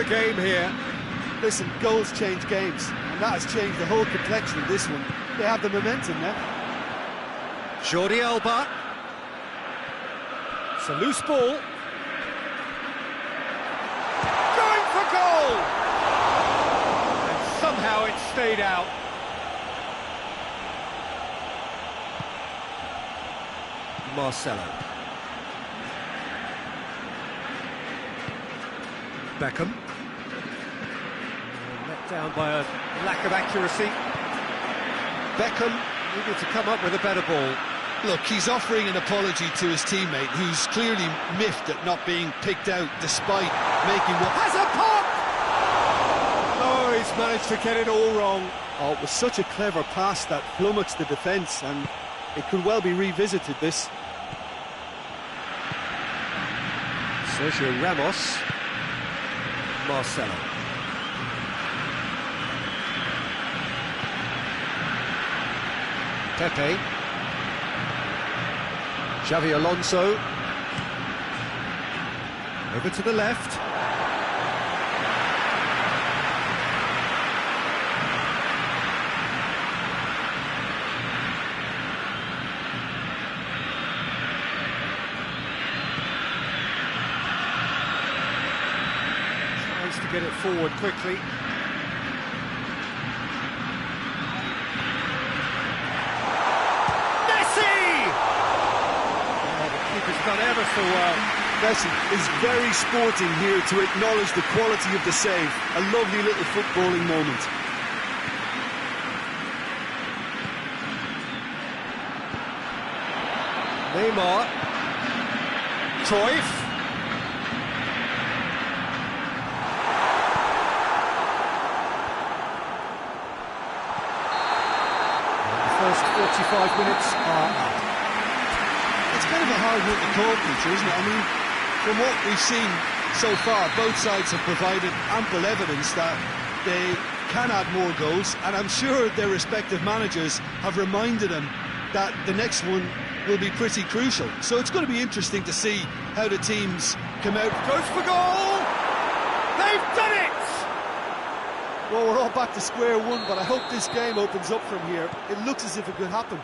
game here. Listen, goals change games, and that has changed the whole complexion of this one. They have the momentum now. Jordi Alba. It's a loose ball. Going for goal! And somehow it stayed out. Marcelo. Beckham. Let down by a lack of accuracy. Beckham needed to come up with a better ball. Look, he's offering an apology to his teammate, who's clearly miffed at not being picked out despite making what... Has a pop! Oh, he's managed to get it all wrong. Oh, it was such a clever pass that flummoxed the defence, and it could well be revisited, this. Sergio Ramos. Marcelo. Pepe. Xavi Alonso. Over to the left. Tries to get it forward quickly. He's done ever so well. Messi is very sporting here to acknowledge the quality of the save. A lovely little footballing moment. Neymar. Cruyff. The first 45 minutes are up. It's kind of a hard one to call, Peter, isn't it? I mean, from what we've seen so far, both sides have provided ample evidence that they can add more goals, and I'm sure their respective managers have reminded them that the next one will be pretty crucial. So it's going to be interesting to see how the teams come out. Goes for goal! They've done it! Well, we're all back to square one, but I hope this game opens up from here. It looks as if it could happen.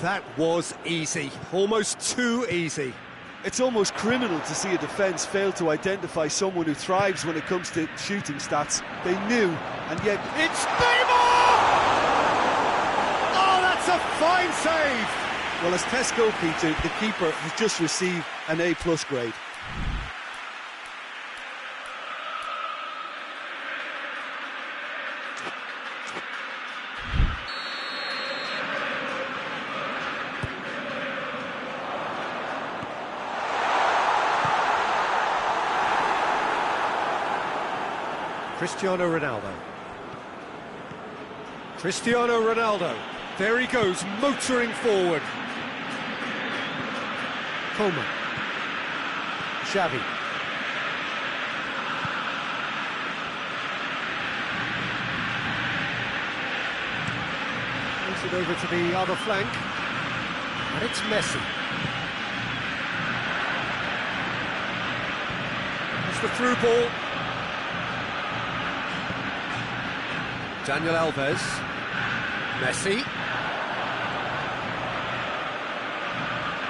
That was easy, almost too easy. It's almost criminal to see a defence fail to identify someone who thrives when it comes to shooting stats. They knew, and yet... It's Neymar! Oh, that's a fine save! Well, as Tesco goalkeeper, the keeper has just received an A+ grade. Cristiano Ronaldo. Cristiano Ronaldo. There he goes, motoring forward. Coman. Xavi. Moves it over to the other flank. And it's Messi. It's the through ball. Daniel Alves. Messi.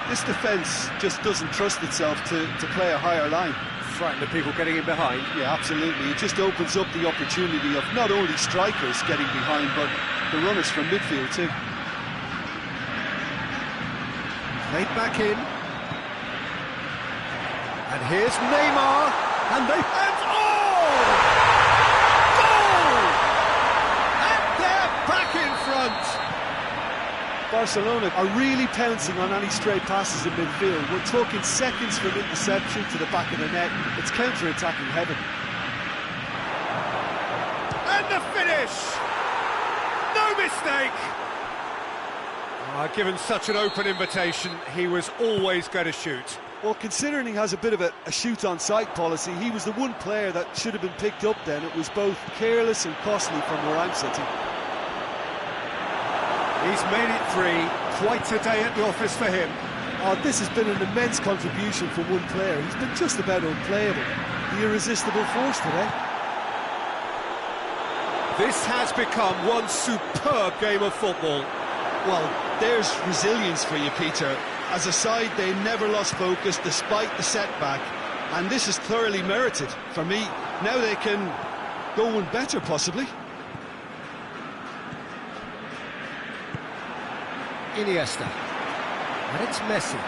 This defence just doesn't trust itself to play a higher line. Frightened of people getting in behind. Yeah, absolutely. It just opens up the opportunity of not only strikers getting behind, but the runners from midfield too. Played back in. And here's Neymar. And they... And oh! Barcelona are really pouncing on any stray passes in midfield. We're talking seconds from interception to the back of the net. It's counter-attacking heaven. And the finish! No mistake! Given such an open invitation, he was always going to shoot. Well, considering he has a bit of a shoot-on-sight policy, he was the one player that should have been picked up then. It was both careless and costly from where I'm sitting. He's made it three. Quite a day at the office for him. Oh, this has been an immense contribution from one player. He's been just about unplayable. the irresistible force today. This has become one superb game of football. Well, there's resilience for you, Peter. As a side, they never lost focus despite the setback, and this is thoroughly merited for me. Now they can go one better, possibly. Iniesta. And it's Messi.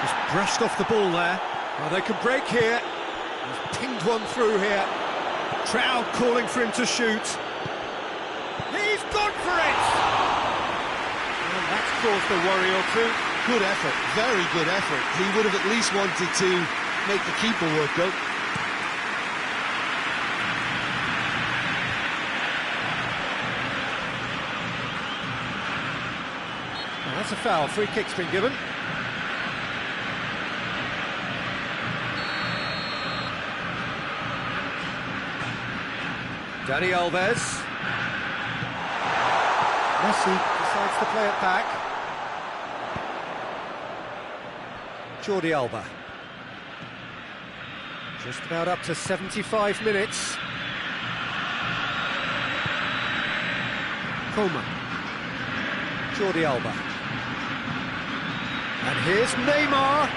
Just brushed off the ball there. Well, they can break here. He's pinged one through here. Crowd calling for him to shoot. He's gone for it! Well, that's caused a worry or two. Good effort, very good effort. He would have at least wanted to make the keeper work, though. Well, that's a foul. Free kick's been given. Dani Alves. Messi decides to play it back. Jordi Alba. Just about up to 75 minutes. Coman. Jordi Alba. And here's Neymar.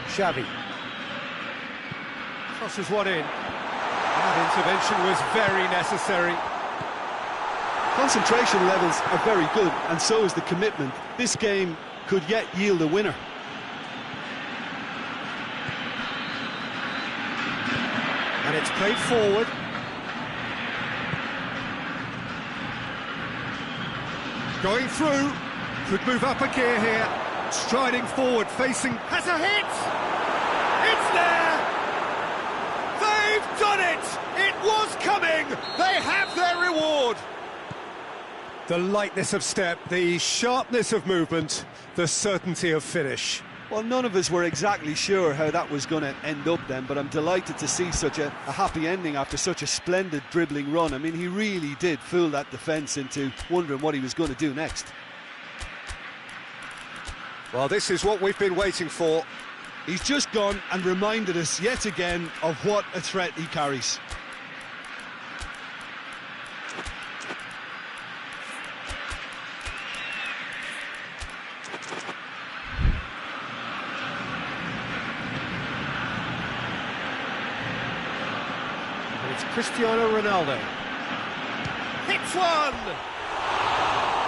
Xavi. Crosses one in. That intervention was very necessary. Concentration levels are very good, and so is the commitment. This game could yet yield a winner. And it's played forward. Going through. Could move up a gear here. Striding forward, facing... Has a hit! It's there! They've done it! It was coming! They have their reward! The lightness of step, the sharpness of movement, the certainty of finish. Well, none of us were exactly sure how that was going to end up then, but I'm delighted to see such a happy ending after such a splendid dribbling run. I mean, he really did fool that defence into wondering what he was going to do next. Well, this is what we've been waiting for. He's just gone and reminded us yet again of what a threat he carries. And it's Cristiano Ronaldo. Hits one!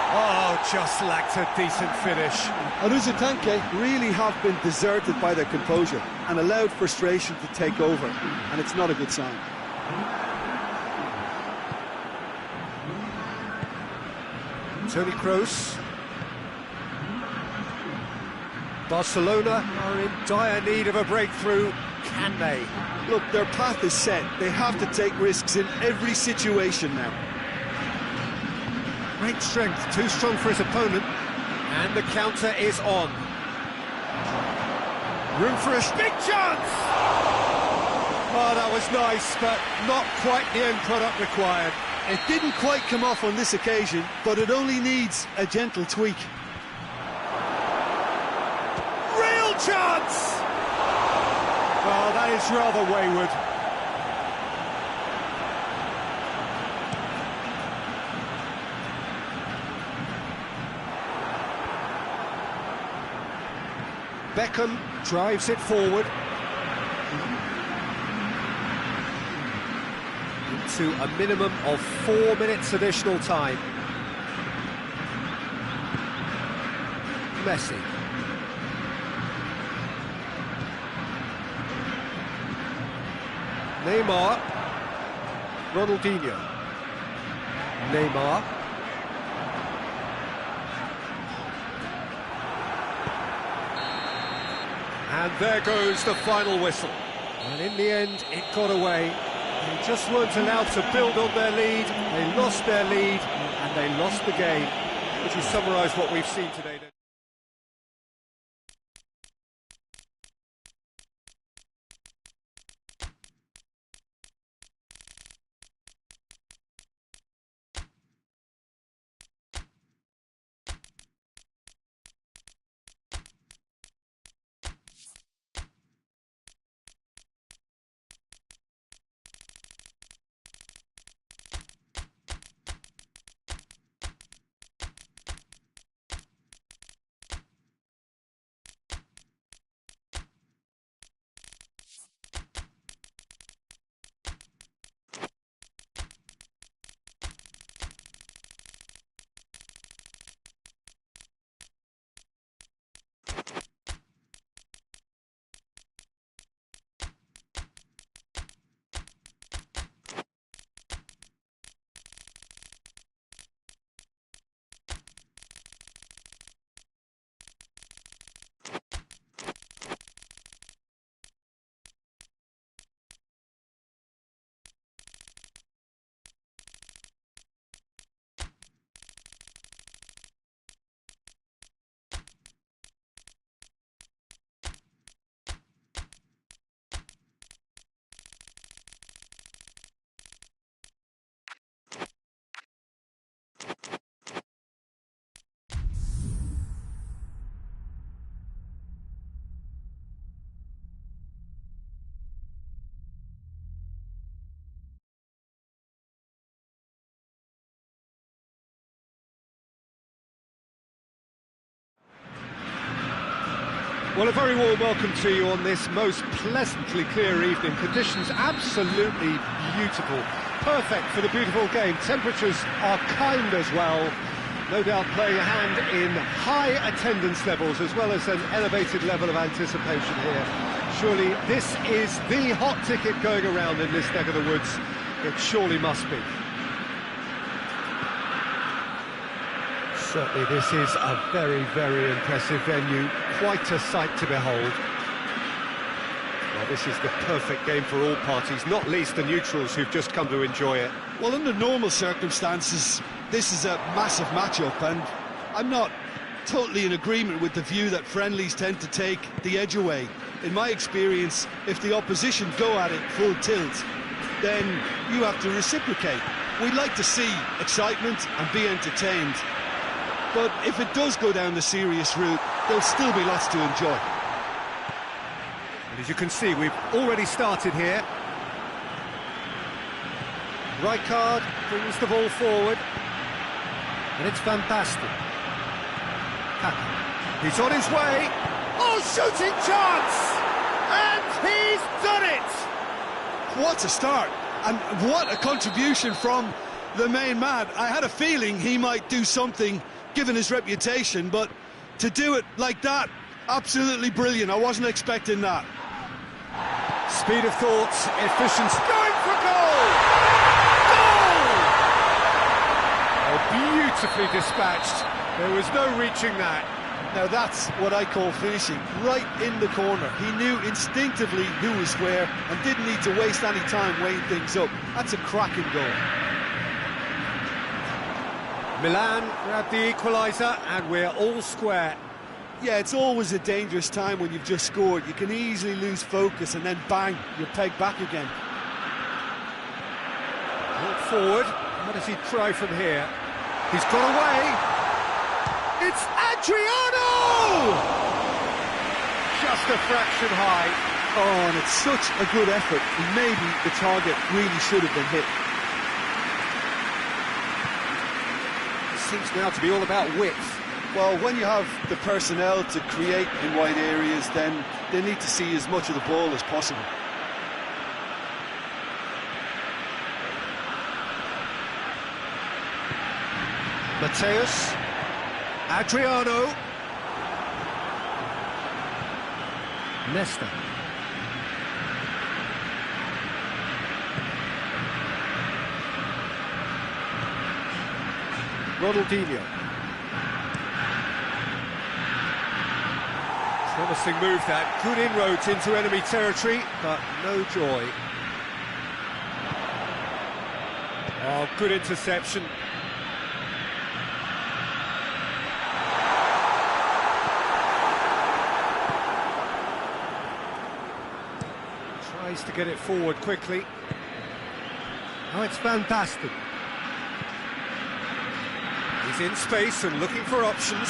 Oh, just lacked a decent finish. Anusa Tanke really have been deserted by their composure and allowed frustration to take over, and it's not a good sign. Toni Kroos. Barcelona are in dire need of a breakthrough. Can they? Look, their path is set. They have to take risks in every situation now. Great strength, too strong for his opponent. And the counter is on. Room for a big chance! Oh, that was nice, but not quite the end product required. It didn't quite come off on this occasion, but it only needs a gentle tweak. Real chance! Oh, that is rather wayward. Beckham drives it forward into a minimum of 4 minutes additional time. Messi. Neymar. Ronaldinho. Neymar. And there goes the final whistle. And in the end, it got away. They just weren't allowed to build on their lead. They lost their lead, and they lost the game. Would you summarise what we've seen today? Well, a very warm welcome to you on this most pleasantly clear evening. Conditions absolutely beautiful. Perfect for the beautiful game. Temperatures are kind as well. No doubt playing a hand in high attendance levels as well as an elevated level of anticipation here. Surely this is the hot ticket going around in this neck of the woods. It surely must be. Certainly this is a very, very impressive venue. Quite a sight to behold. Well, this is the perfect game for all parties, not least the neutrals who've just come to enjoy it. Well, under normal circumstances, this is a massive matchup, and I'm not totally in agreement with the view that friendlies tend to take the edge away. In my experience, if the opposition go at it full tilt, then you have to reciprocate. We'd like to see excitement and be entertained, but if it does go down the serious route, there'll still be lots to enjoy. And as you can see, we've already started here. Rijkaard brings the ball forward, and it's Van Basten. He's on his way. Oh, shooting chance! And he's done it! What a start, and what a contribution from the main man. I had a feeling he might do something given his reputation, but to do it like that, absolutely brilliant. I wasn't expecting that. Speed of thought, efficiency, going for goal! Goal! Oh, beautifully dispatched. There was no reaching that. Now that's what I call finishing, right in the corner. He knew instinctively who was where and didn't need to waste any time weighing things up. That's a cracking goal. Milan grabbed the equaliser and we're all square. Yeah, it's always a dangerous time when you've just scored. You can easily lose focus and then bang, you're pegged back again. Look forward, how does he try from here? He's got away. It's Adriano! Just a fraction high. Oh, and it's such a good effort. Maybe the target really should have been hit. It seems now to be all about width. Well, when you have the personnel to create in wide areas, then they need to see as much of the ball as possible. Mateus, Adriano, Nesta. Ronaldinho. Promising move that, good inroads into enemy territory, but no joy. Oh, good interception. Tries to get it forward quickly. Now it's Van Basten. He's in space and looking for options.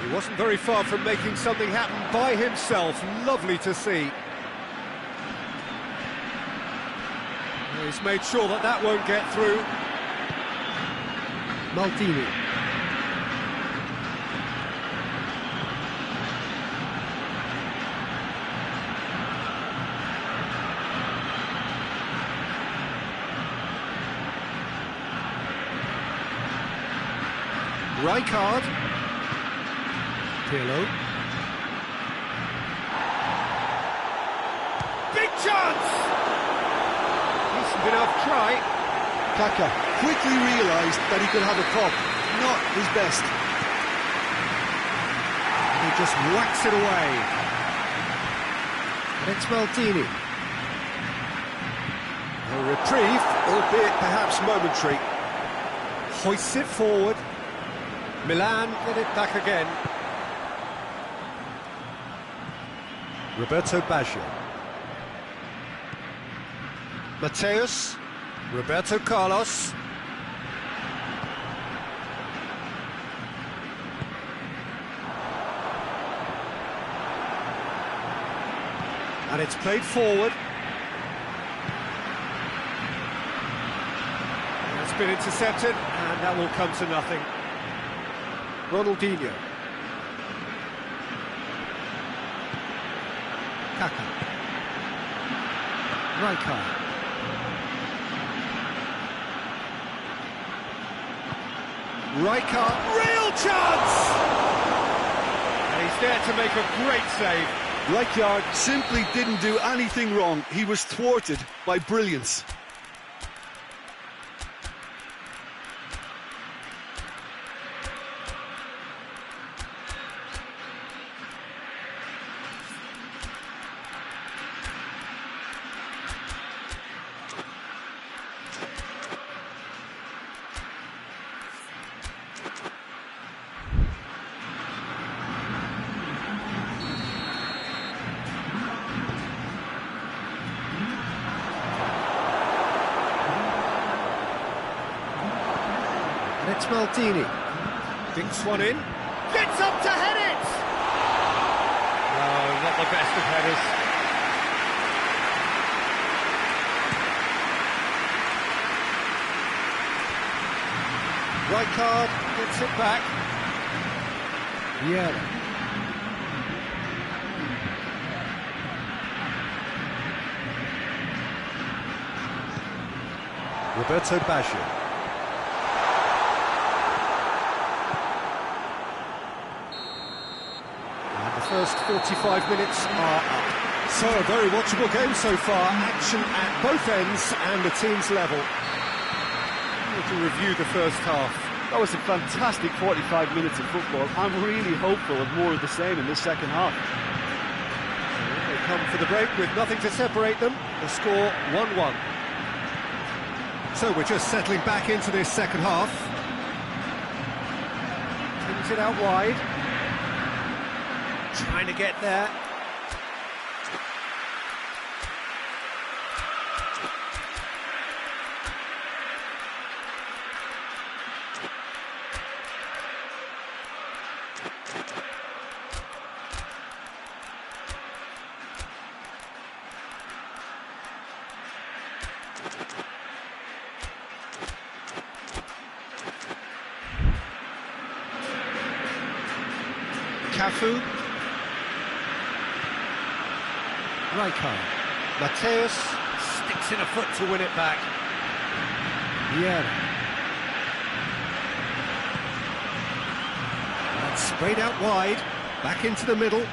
He wasn't very far from making something happen by himself. Lovely to see. He's made sure that that won't get through. Maldini. Rijkaard. Pirlo. Big chance! Decent enough try. Kaka quickly realised that he could have a pop. Not his best. He just whacks it away. And it's Maldini. A reprieve, albeit perhaps momentary. Hoists it forward. Milan get it back again. Roberto Baggio. Mateus. Roberto Carlos. And it's played forward. And it's been intercepted, and that will come to nothing. Ronaldinho. Kaka. Rijkaard. Rijkaard, real chance! And he's there to make a great save. Rijkaard simply didn't do anything wrong. He was thwarted by brilliance. It's Maldini. Dinks one in. Gets up to head it! No, not the best of headers. Rijkaard gets it back. Vieira. Roberto Baggio. First 45 minutes are up. So a very watchable game so far. Action at both ends and the team's level. To review the first half. That was a fantastic 45 minutes of football. I'm really hopeful of more of the same in this second half. They come for the break with nothing to separate them. The score 1-1. So we're just settling back into this second half. Brings it out wide. Trying to get there. Cafu. Rijkaard. Mateus sticks in a foot to win it back. Vieira. That's sprayed out wide. Back into the middle.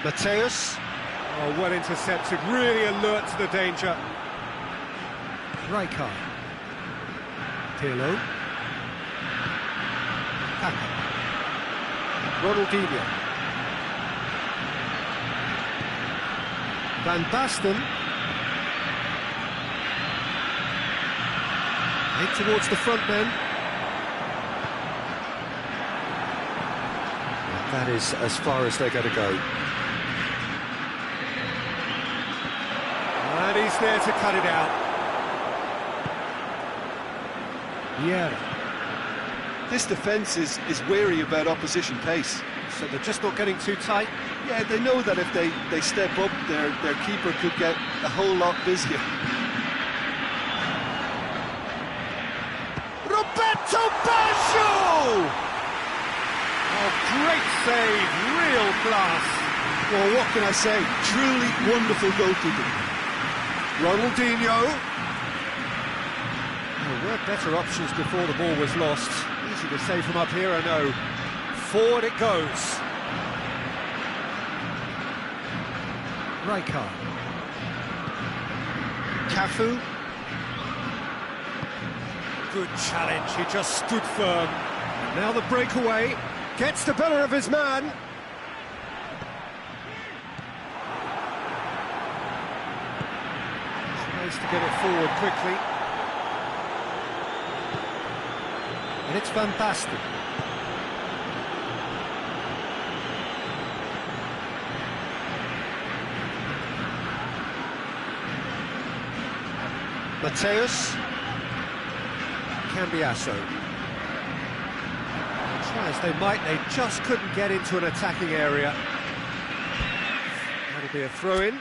Mateus. Oh, well intercepted. Really alert to the danger. Rijkaard. Pirlo. Kaka. Ronaldinho. Van Basten. Head towards the front men. That is as far as they're going to go. And he's there to cut it out. Vieira. This defence is wary about opposition pace. So they're just not getting too tight. Yeah, they know that if they step up, their keeper could get a whole lot busier. Roberto Baggio! Oh, great save, real class. Well, what can I say? Truly wonderful goalkeeping. Ronaldinho. There were better options before the ball was lost. Easy to say from up here, I know. Forward it goes. Rijkaard. Cafu. Good challenge, he just stood firm. Now the breakaway. Gets the better of his man. Tries to get it forward quickly. And it's Van Basten. Mateus. Cambiasso. Try as they might, they just couldn't get into an attacking area. That'll be a throw-in.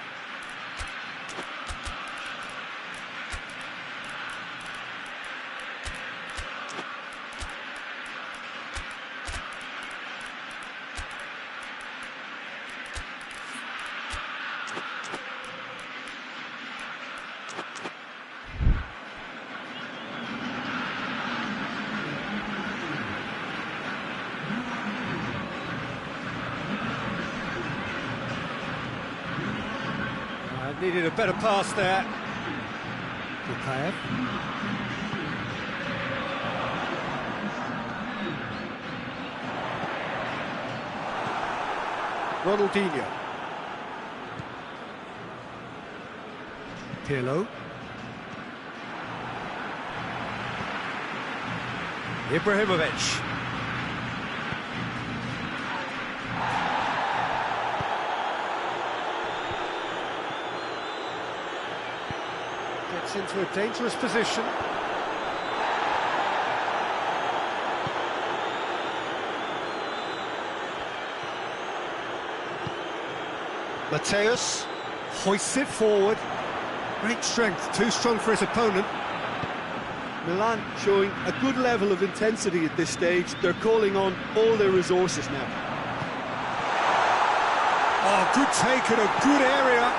Needed a better pass there. Bukayev. Ronaldinho. Pirlo. Ibrahimovic. Gets into a dangerous position. Mateus hoists it forward. Great strength, too strong for his opponent. Milan showing a good level of intensity at this stage. They're calling on all their resources now. Oh, good take in a good area.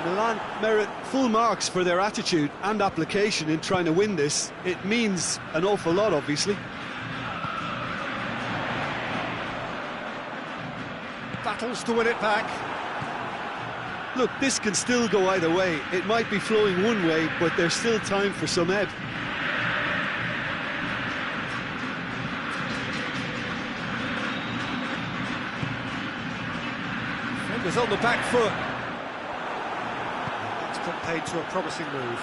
Milan merit full marks for their attitude and application in trying to win this. It means an awful lot, obviously. Battles to win it back. Look, this can still go either way. It might be flowing one way, but there's still time for some ebb. Defenders on the back foot. That's put paid to a promising move.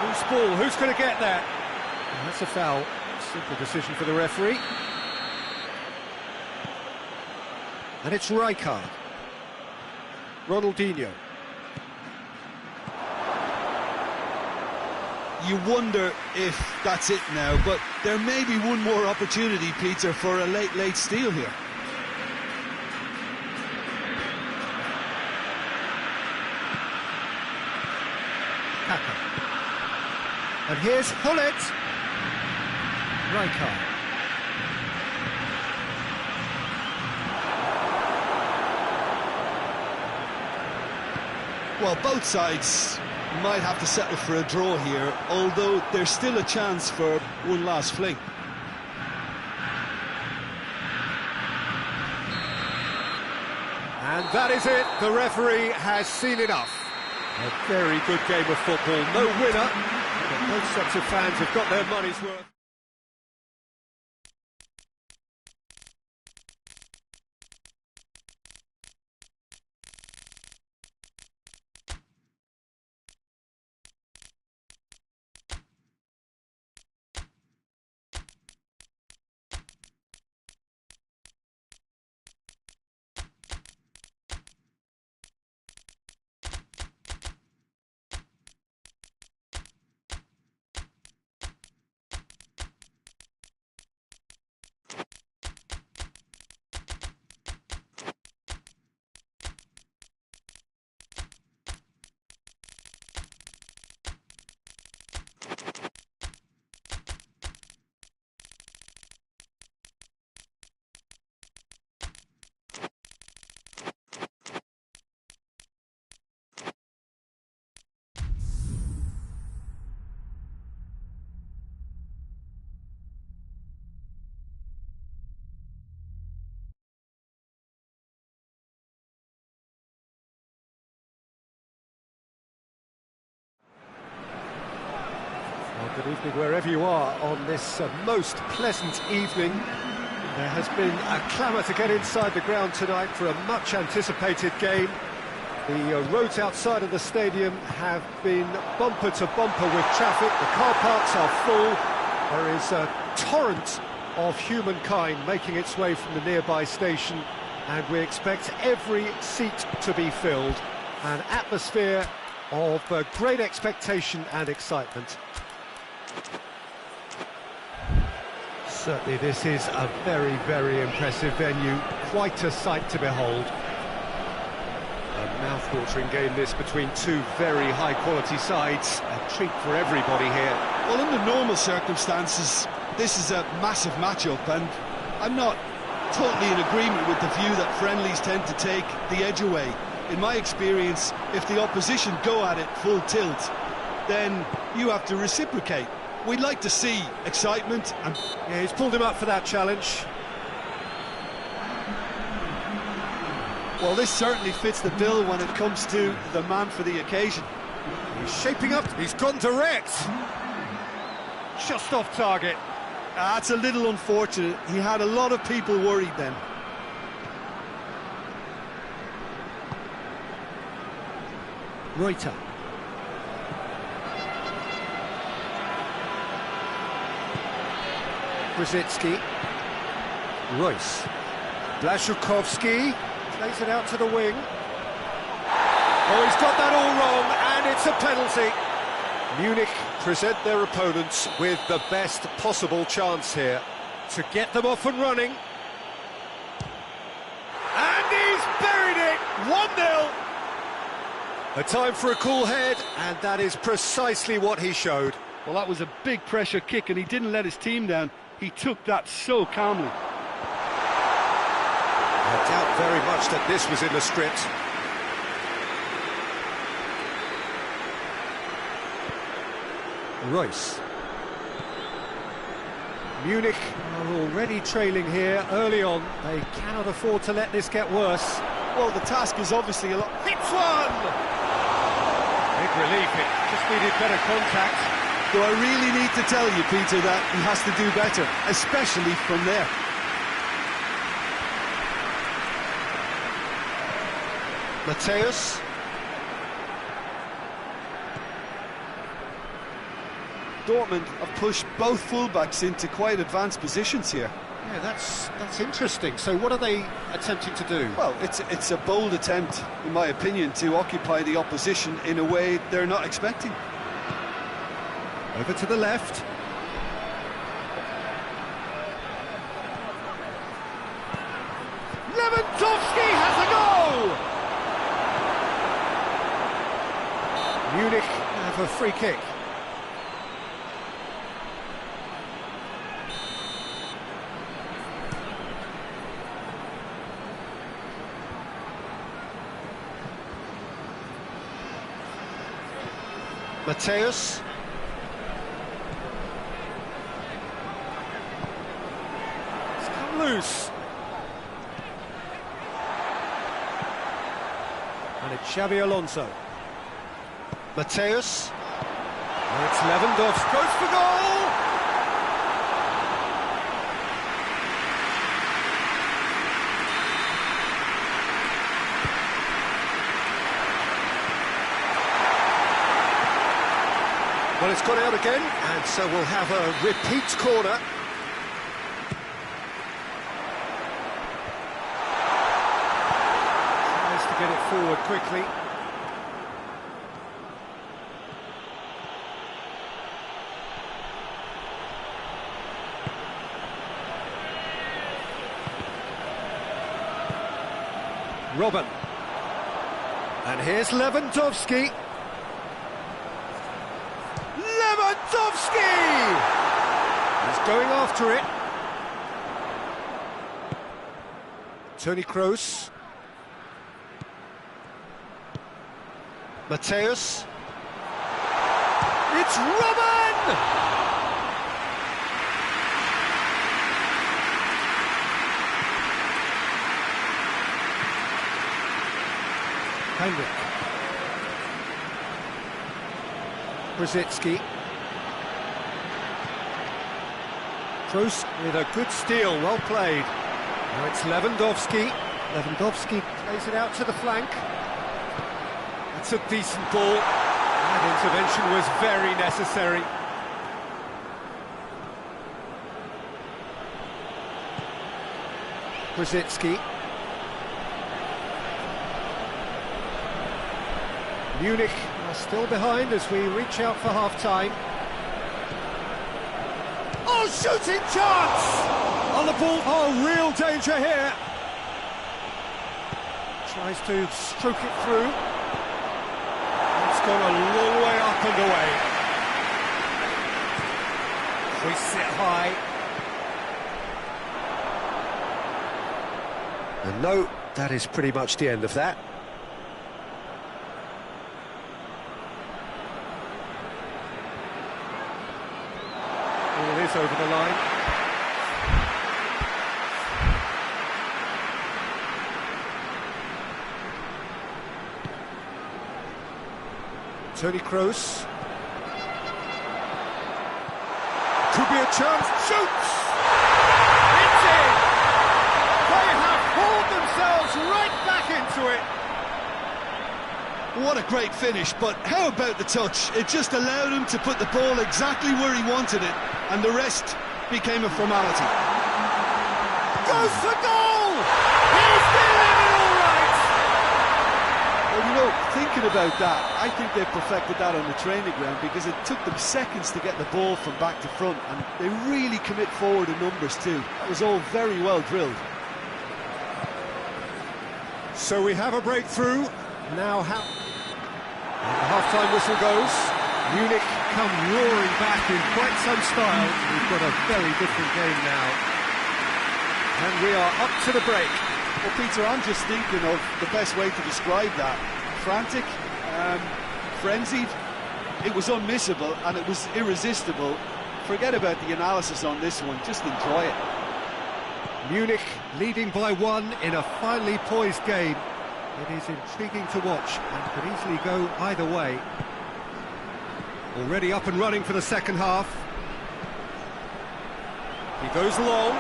Loose ball, who's going to get that? And that's a foul. Simple decision for the referee. And it's Rijkaard. Ronaldinho. You wonder if that's it now, but there may be one more opportunity, Peter, for a late steal here. Kaka. And here's Hullet. Rijkaard. Well, both sides might have to settle for a draw here, although there's still a chance for one last fling. And that is it. The referee has seen enough. A very good game of football. No winner, but both sets of fans have got their money's worth. Well, good evening wherever you are on this most pleasant evening. There has been a clamour to get inside the ground tonight for a much anticipated game. The roads outside of the stadium have been bumper to bumper with traffic. The car parks are full. There is a torrent of humankind making its way from the nearby station, and we expect every seat to be filled. An atmosphere of great expectation and excitement. Certainly this is a very, very impressive venue, quite a sight to behold. A mouth-watering game this between two very high-quality sides, a treat for everybody here. Well, under normal circumstances, this is a massive matchup, and I'm not totally in agreement with the view that friendlies tend to take the edge away. In my experience, if the opposition go at it full tilt, then you have to reciprocate. We'd like to see excitement. And yeah, he's pulled him up for that challenge. Well, this certainly fits the bill when it comes to the man for the occasion. He's shaping up, he's gone direct. Just off target. That's a little unfortunate. He had a lot of people worried then. Reuter. Brzezinski. Royce. Blaszczykowski plays it out to the wing. Oh, he's got that all wrong, and it's a penalty. Munich present their opponents with the best possible chance here to get them off and running. And he's buried it! 1-0. A time for a cool head, and that is precisely what he showed. Well, that was a big pressure kick, and he didn't let his team down. He took that so calmly. I doubt very much that this was in the script. Royce. Munich are already trailing here early on. They cannot afford to let this get worse. Well, the task is obviously a lot... Hits one! Big relief, it just needed better contact. Do I really need to tell you, Peter, that he has to do better, especially from there? Matthäus. Dortmund have pushed both fullbacks into quite advanced positions here. Yeah, that's interesting. So what are they attempting to do? Well, it's a bold attempt, in my opinion, to occupy the opposition in a way they're not expecting. Over to the left. Lewandowski has a goal! Munich have a free kick. Matthäus. It's come loose. And it's Xabi Alonso. Matthäus. And it's Lewandowski. Goes for goal! Well, it's gone out again, and so we'll have a repeat corner. Tries to get it forward quickly. Robben. And here's Lewandowski. Lewandowski! He's going after it. Toni Kroos. Matthäus. It's Robben! Henrik. Brzezinski. Kroos with a good steal, well played. Now it's Lewandowski. Lewandowski plays it out to the flank. That's a decent ball. That intervention was very necessary. Brzezinski. Munich are still behind as we reach out for half-time. Oh, shooting chance! On the ball, oh, real danger here. Tries to stroke it through. It's gone a long way up and away. Hoists it high. And no, that is pretty much the end of that. It is over the line. Toni Kroos. Could be a chance. Shoots! It's in! They have pulled themselves right back into it. What a great finish, but how about the touch? It just allowed him to put the ball exactly where he wanted it, and the rest became a formality. Goes for goal! He's delivered all right! Well, you know, thinking about that, I think they've perfected that on the training ground, because it took them seconds to get the ball from back to front, and they really commit forward in numbers too. That was all very well drilled. So we have a breakthrough. Now how... And the half-time whistle goes. Munich come roaring back in quite some style. We've got a very different game now. And we are up to the break. Well, Peter, I'm just thinking of the best way to describe that. Frantic, frenzied. It was unmissable and it was irresistible. Forget about the analysis on this one, just enjoy it. Munich leading by 1 in a finely poised game. It is intriguing to watch and could easily go either way. Already up and running for the second half. He goes long.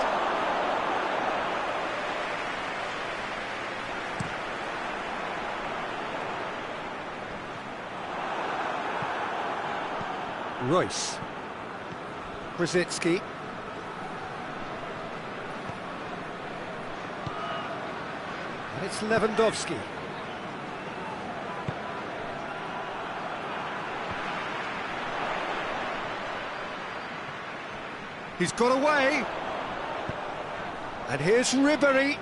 Royce. Brzezinski. And it's Lewandowski. He's got away. And here's Ribéry.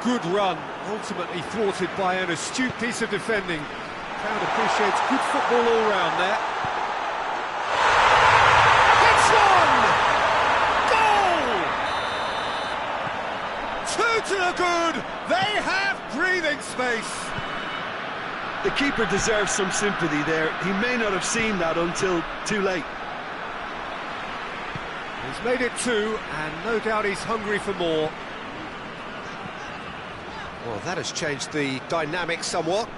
Good run, ultimately thwarted by an astute piece of defending. Crowd appreciates good football all round there. It's one! Goal! 2 to the good. They have breathing space. The keeper deserves some sympathy there. He may not have seen that until too late. He's made it 2, and no doubt he's hungry for more. Well, that has changed the dynamic somewhat.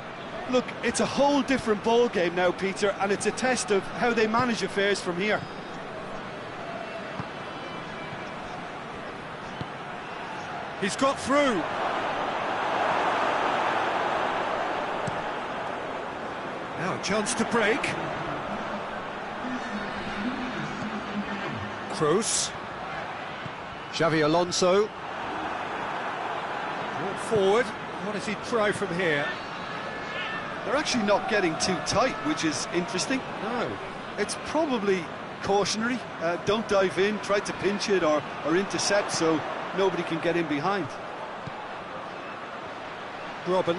Look, it's a whole different ball game now, Peter, and it's a test of how they manage affairs from here. He's got through. Now a chance to break. Kroos. Xavi Alonso. Brought forward. What does he try from here? They're actually not getting too tight, which is interesting. No. It's probably cautionary. Don't dive in, try to pinch it or intercept so nobody can get in behind. Robben.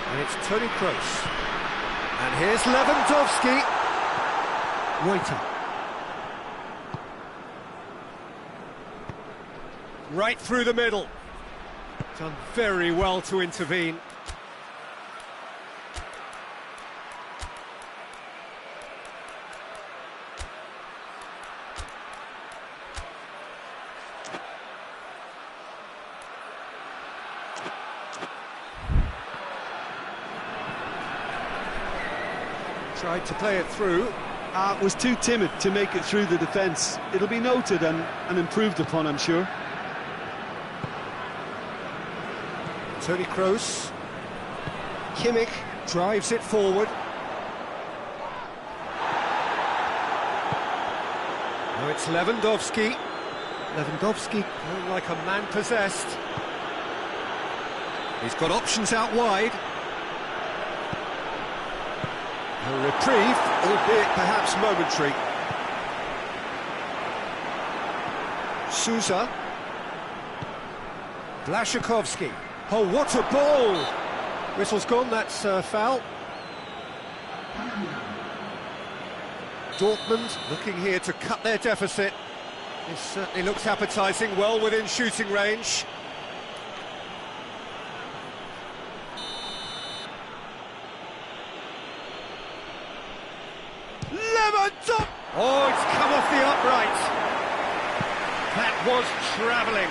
And it's Toni Kroos. And here's Lewandowski. Waiter. Right through the middle. Done very well to intervene. Tried to play it through. Was too timid to make it through the defence. It'll be noted and improved upon, I'm sure. Toni Kroos. Kimmich drives it forward. Now it's Lewandowski. Lewandowski going like a man possessed. He's got options out wide. A reprieve, albeit perhaps momentary. Sousa. Blaszczykowski. Oh, what a ball! Whistle's gone, that's foul. Dortmund looking here to cut their deficit. This certainly looks appetising, well within shooting range. Lewandowski! Oh, it's come off the upright. That was travelling.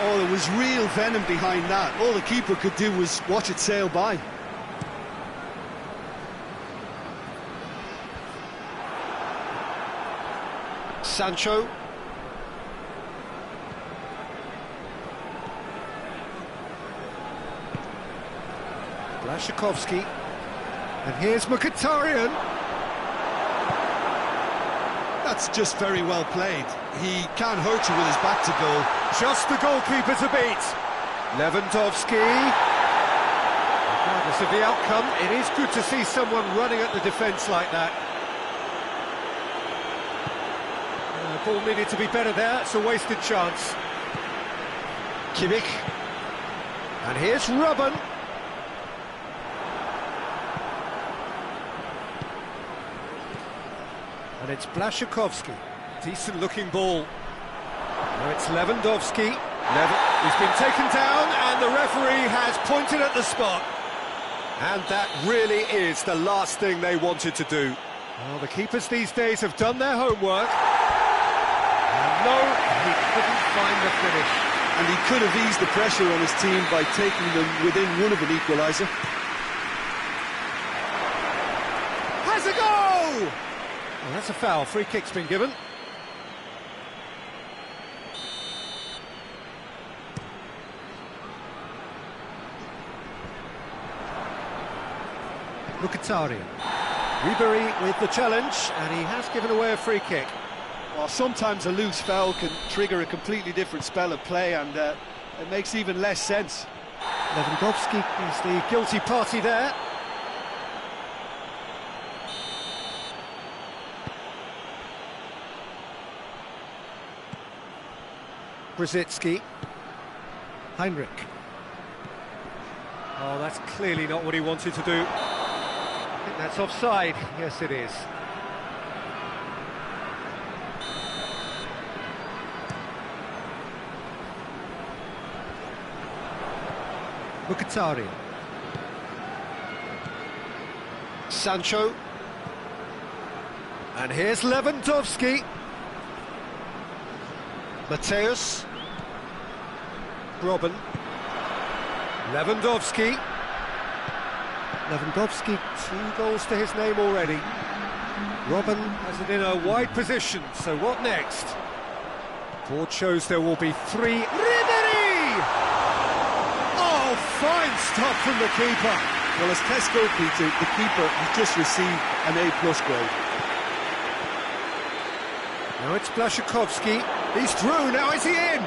Oh, there was real venom behind that. All the keeper could do was watch it sail by. Sancho. Blaszczykowski. And here's Mkhitaryan. That's just very well played. He can't hurt you with his back to goal. Just the goalkeeper to beat. Lewandowski. Regardless of the outcome, it is good to see someone running at the defence like that. Ball needed to be better there, it's a wasted chance. Kimmich. And here's Robben. And it's Blaszczykowski. Decent looking ball. Now it's Lewandowski. He's been taken down and the referee has pointed at the spot. And that really is the last thing they wanted to do. Well, the keepers these days have done their homework. And no, he couldn't find the finish. And he could have eased the pressure on his team by taking them within one of an equaliser. Has a go! Well, that's a foul. Free kick's been given. Mkhitaryan. Ribery with the challenge, and he has given away a free kick. Well, sometimes a loose foul can trigger a completely different spell of play, and it makes even less sense. Lewandowski is the guilty party there. Brzezinski. Heinrich. Oh, that's clearly not what he wanted to do. I think that's offside. Yes, it is. Mkhitaryan. Sancho. And here's Lewandowski. Mateus. Robben. Lewandowski. Lewandowski, 2 goals to his name already. Robben has it in a wide position, so what next? Board shows there will be 3. Ribery! Oh, fine stop from the keeper. Well, as test goalkeeper, the keeper has just received an A+ grade. Now it's Blaszczykowski. He's through, now is he in?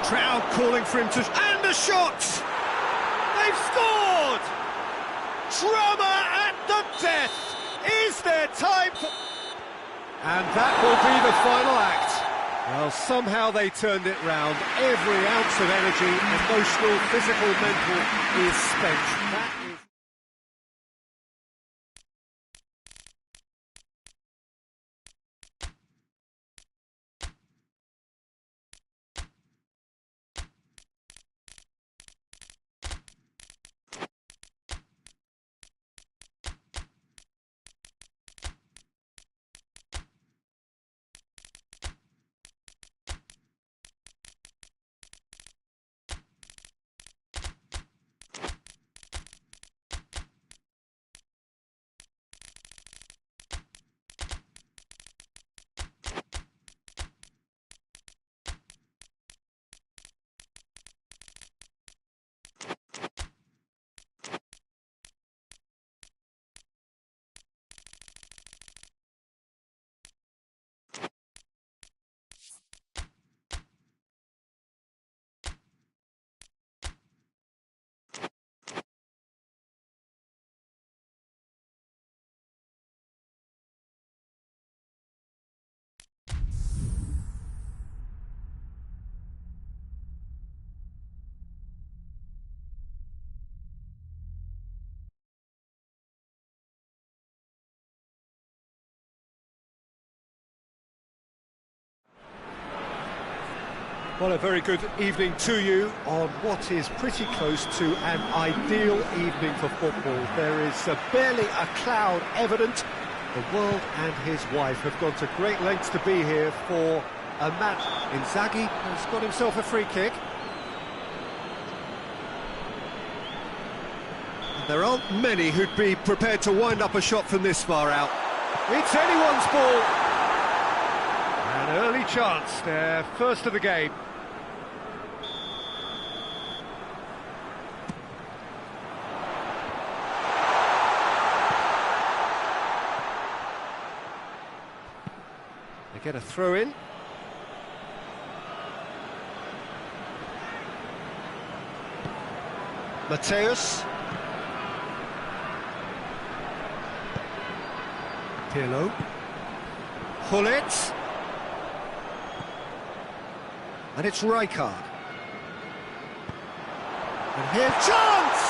Crowd calling for him to... And a shot! They've scored! Drama at the death! Is there time for... And that will be the final act. Well, somehow they turned it round. Every ounce of energy, emotional, physical, mental, is spent. That is... Well, a very good evening to you on what is pretty close to an ideal evening for football. There is barely a cloud evident. The world and his wife have gone to great lengths to be here for A man. Inzaghi has got himself a free kick. There aren't many who'd be prepared to wind up a shot from this far out. It's anyone's ball. An early chance, their first of the game. They get a throw in. Mateus. Pirlo. Gullit. And it's Rijkaard. And here's chance!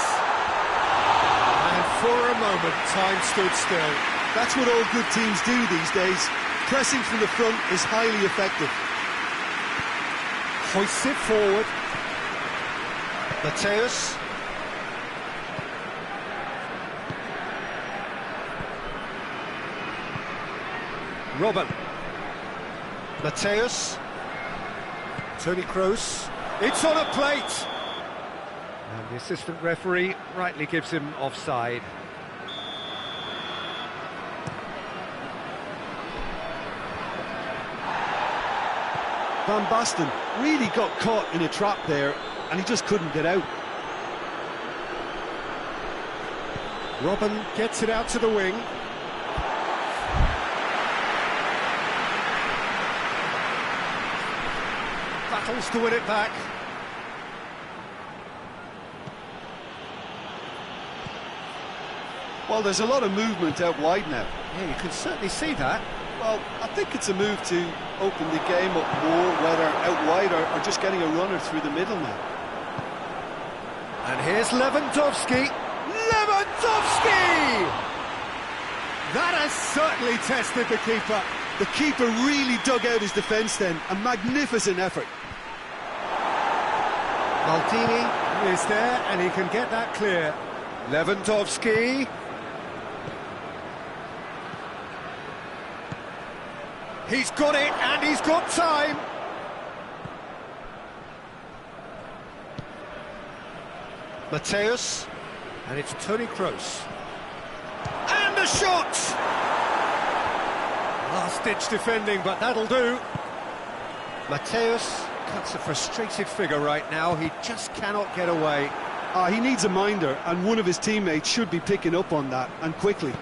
And for a moment, time stood still. That's what all good teams do these days. Pressing from the front is highly effective. Hoists it forward. Mateus. Robben. Mateus. Toni Kroos. It's on a plate! And the assistant referee rightly gives him offside. Van Basten really got caught in a trap there, and he just couldn't get out. Robben gets it out to the wing. Battles to win it back. Well, there's a lot of movement out wide now. Yeah, you can certainly see that. Well, I think it's a move to open the game up more, whether out wide or just getting a runner through the middle now. And here's Lewandowski. Lewandowski! That has certainly tested the keeper. The keeper really dug out his defence then. A magnificent effort. Maldini is there, and he can get that clear. Lewandowski. He's got it, and he's got time. Mateus. And it's Toni Kroos. And the shot! Last-ditch defending, but that'll do. Mateus cuts a frustrated figure right now. He just cannot get away. He needs a minder, and one of his teammates should be picking up on that, and quickly.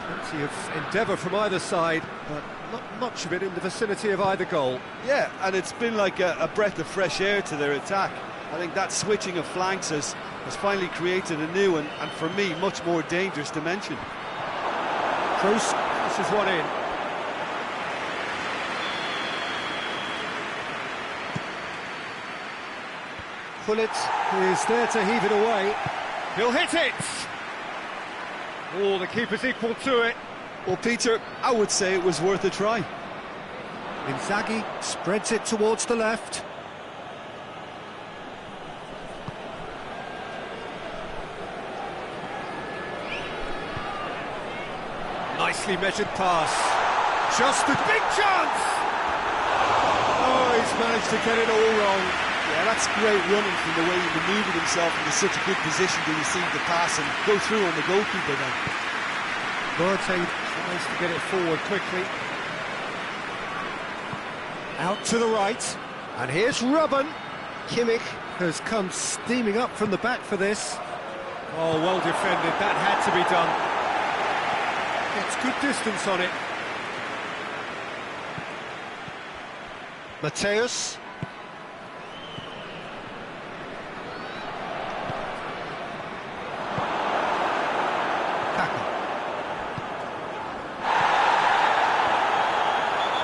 Plenty of endeavour from either side, but not much of it in the vicinity of either goal. Yeah, and it's been like a breath of fresh air to their attack. I think that switching of flanks has finally created a new and for me, much more dangerous dimension. Kroos passes one in. Gullit is there to heave it away. He'll hit it! Oh, the keeper's equal to it. Well, Peter, I would say it was worth a try. Inzaghi spreads it towards the left. Nicely measured pass. Just a big chance! Oh, he's managed to get it all wrong. Yeah, that's great running from the way he manoeuvred himself into such a good position to receive the pass and go through on the goalkeeper then. Boateng tries to get it forward quickly. Out to the right. And here's Robben. Kimmich has come steaming up from the back for this. Oh, well defended. That had to be done. Gets good distance on it. Mateus.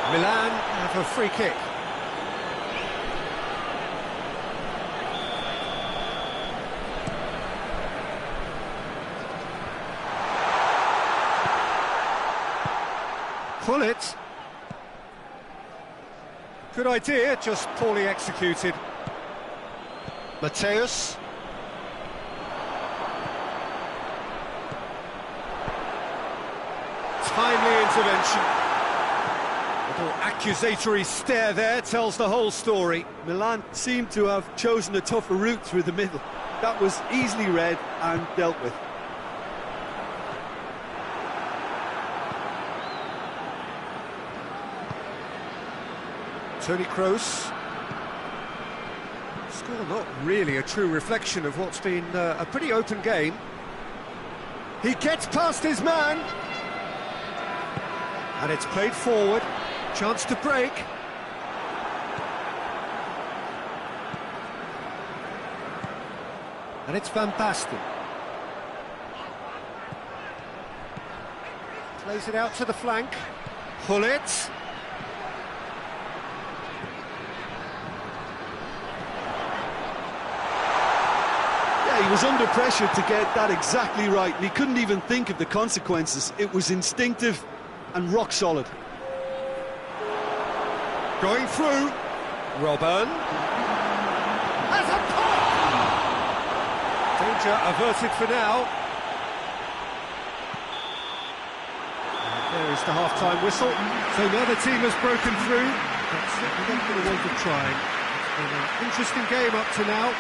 Milan have a free kick. Gullit. Good idea, just poorly executed. Mateus. intervention. Little accusatory stare there tells the whole story. Milan seemed to have chosen a tougher route through the middle. That was easily read and dealt with. Toni Kroos. Score not really a true reflection of what's been a pretty open game. He gets past his man. And it's played forward. Chance to break. And it's Van Basten. Plays it out to the flank. Pull it. He was under pressure to get that exactly right, and he couldn't even think of the consequences. It was instinctive and rock solid. Going through. Robben. Has a pop! Danger averted for now. And there is the half-time whistle. So now the team has broken through. That's not for the want of trying. It's been an interesting game up to now.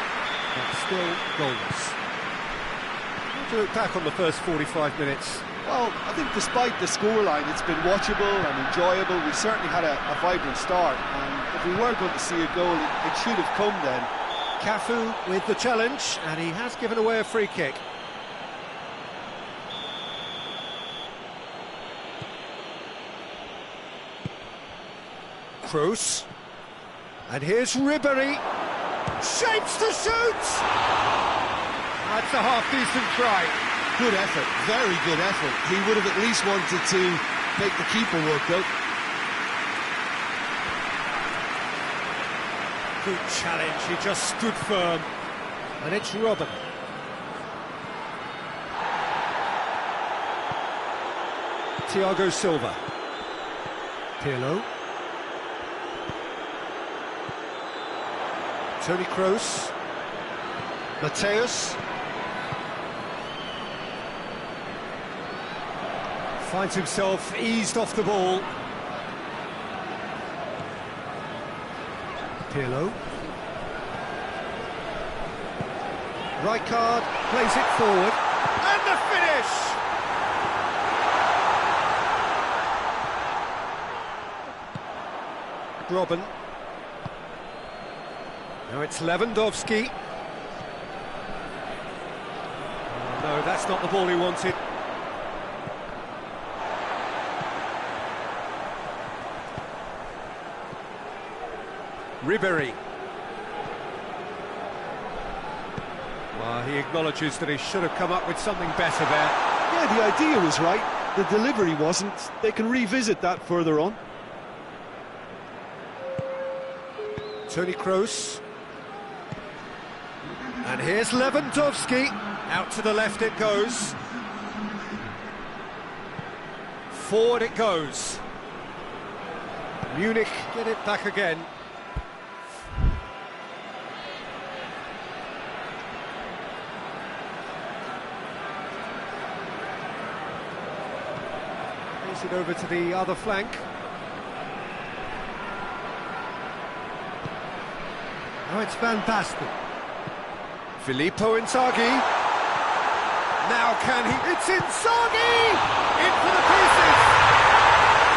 But still goalless. How do you look back on the first 45 minutes? Well, I think despite the scoreline, it's been watchable and enjoyable. We certainly had a vibrant start, and if we were going to see a goal, it should have come then. Cafu with the challenge, and he has given away a free kick. Kroos. And here's Ribéry. Shapes to shoot! That's a half-decent try. Good effort, very good effort. He would have at least wanted to make the keeper work out. Good challenge, he just stood firm. And it's Robben. Thiago Silva. Pirlo. Toni Kroos. Mateus. Finds himself eased off the ball. Pirlo. Rijkaard plays it forward. And the finish! Robben. Now it's Lewandowski. Oh, no, that's not the ball he wanted. Ribéry. Well, he acknowledges that he should have come up with something better there. Yeah, the idea was right, the delivery wasn't. They can revisit that further on. Toni Kroos. And here's Lewandowski. Out to the left it goes. Forward it goes. Munich get it back again. Plays it over to the other flank. Now it's Van Basten. Filippo Inzaghi. Now can he... It's Inzaghi! In for the pieces!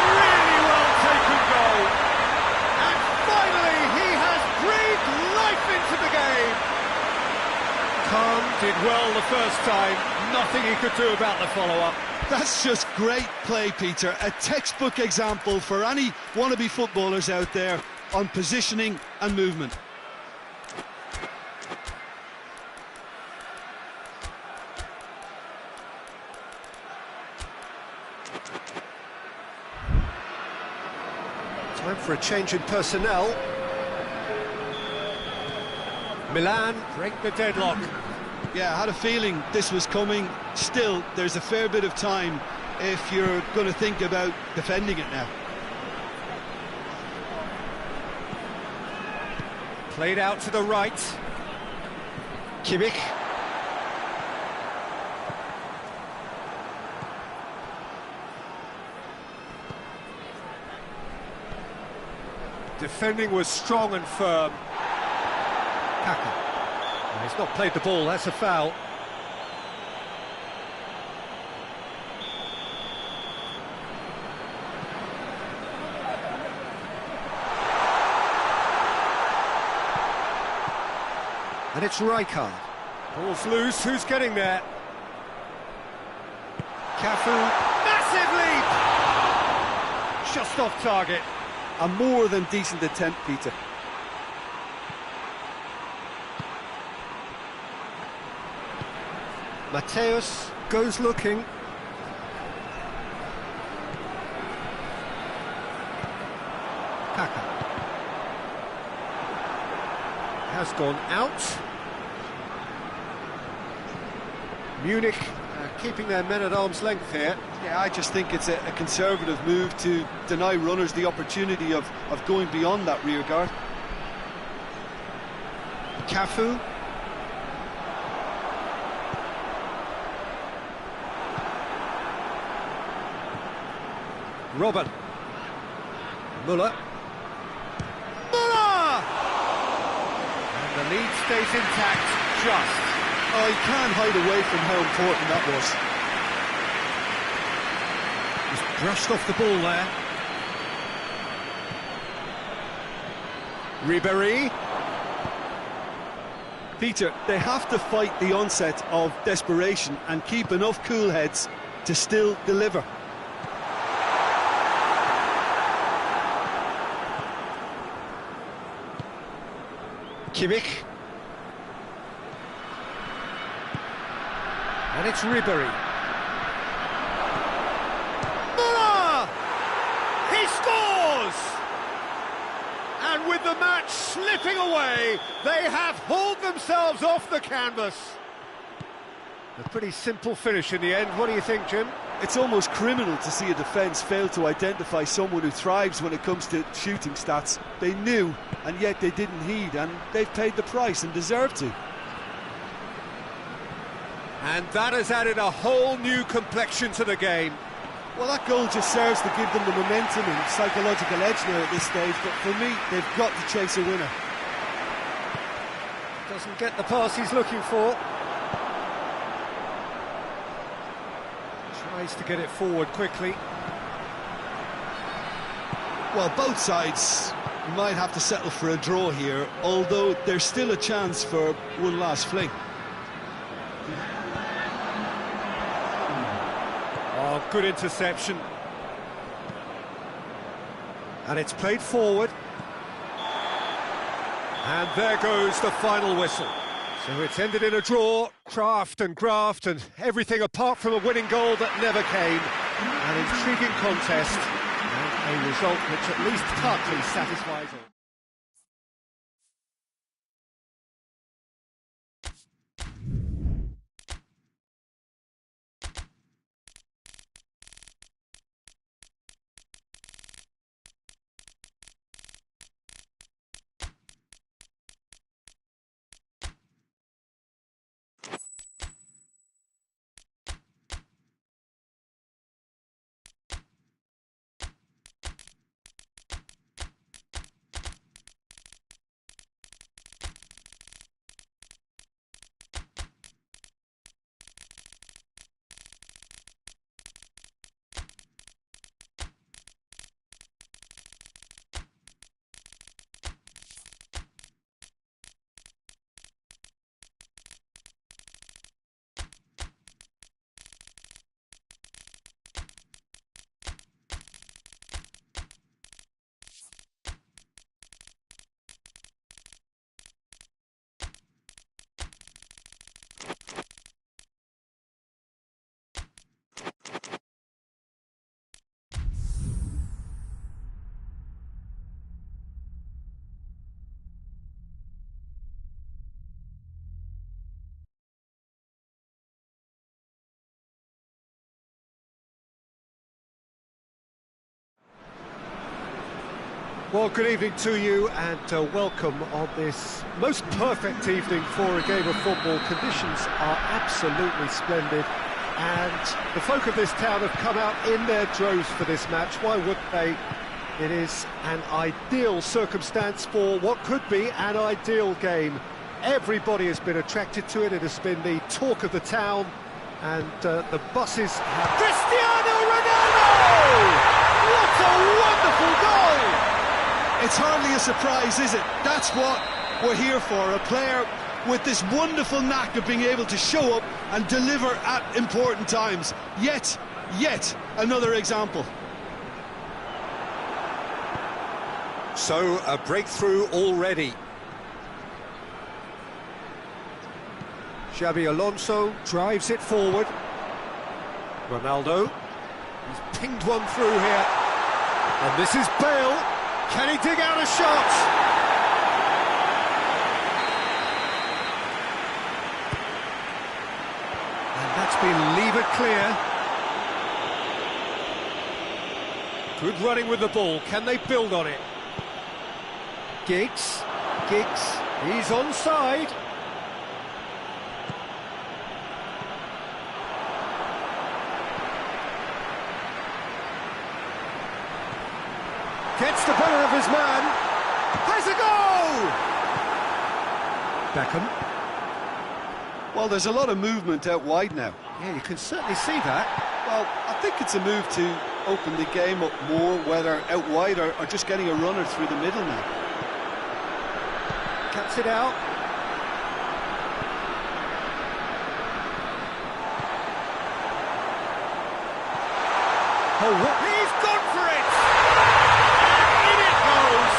Really well taken goal. And finally he has breathed life into the game. Khan did well the first time. Nothing he could do about the follow-up. That's just great play, Peter. A textbook example for any wannabe footballers out there on positioning and movement. Time for a change in personnel. Milan break the deadlock. Yeah, I had a feeling this was coming. Still, there's a fair bit of time if you're going to think about defending it now. Played out to the right. Kimmich. Defending was strong and firm. Kaka. No, he's not played the ball, that's a foul. And it's Rijkaard. Ball's loose, who's getting there? Cafu, massive leap! Just off target. A more than decent attempt, Peter. Mateus goes looking. Kaka. Has gone out. Munich keeping their men at arm's length here. Yeah, I just think it's a conservative move to deny runners the opportunity of going beyond that rear guard. Cafu. Robben. Müller. Müller! And the lead stays intact, just. Oh, you can't hide away from how important that was. Just brushed off the ball there. Ribéry. Peter, they have to fight the onset of desperation and keep enough cool heads to still deliver. Kimmich. And it's Ribéry. Müller! He scores! And with the match slipping away, they have hauled themselves off the canvas. A pretty simple finish in the end. What do you think, Jim? It's almost criminal to see a defence fail to identify someone who thrives when it comes to shooting stats. They knew, and yet they didn't heed, and they've paid the price and deserve to. And that has added a whole new complexion to the game. Well, that goal just serves to give them the momentum and psychological edge now at this stage, but for me, they've got to chase a winner. Doesn't get the pass he's looking for. Tries to get it forward quickly. Well, both sides might have to settle for a draw here, although there's still a chance for one last fling. Oh, good interception. And it's played forward. And there goes the final whistle. So it's ended in a draw, craft and graft and everything apart from a winning goal that never came. An intriguing contest and a result which at least partly satisfies all. Well, good evening to you and welcome on this most perfect evening for a game of football. Conditions are absolutely splendid and the folk of this town have come out in their droves for this match. Why wouldn't they? It is an ideal circumstance for what could be an ideal game. Everybody has been attracted to it. It has been the talk of the town, and the buses have... Cristiano Ronaldo! What a wonderful goal! It's hardly a surprise, is it? That's what we're here for, a player with this wonderful knack of being able to show up and deliver at important times. Yet another example. So, a breakthrough already. Xabi Alonso drives it forward. Ronaldo, he's pinged one through here. And this is Bale. Can he dig out a shot? And that's been levered clear. Good running with the ball. Can they build on it? Giggs, he's onside. Gets the better of his man. Has a goal! Beckham. Well, there's a lot of movement out wide now. Yeah, you can certainly see that. Well, I think it's a move to open the game up more, whether out wide or just getting a runner through the middle now. Cuts it out. Oh, what? He's gone for it! And in it goes!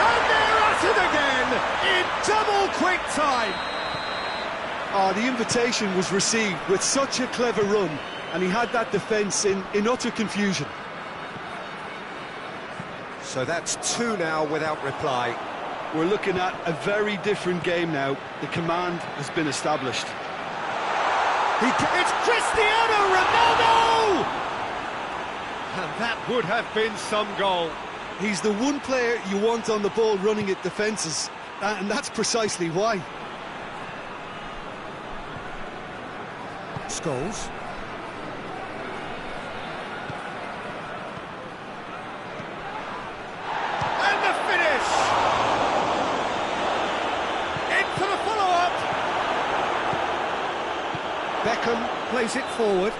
And they're at it again in double quick time! The invitation was received with such a clever run, and he had that defence in utter confusion. So that's two now without reply. We're looking at a very different game now. The command has been established. It's Cristiano Ronaldo! And that would have been some goal. He's the one player you want on the ball running at defences, and that's precisely why. Scholes. And the finish! In for the follow-up! Beckham plays it forward.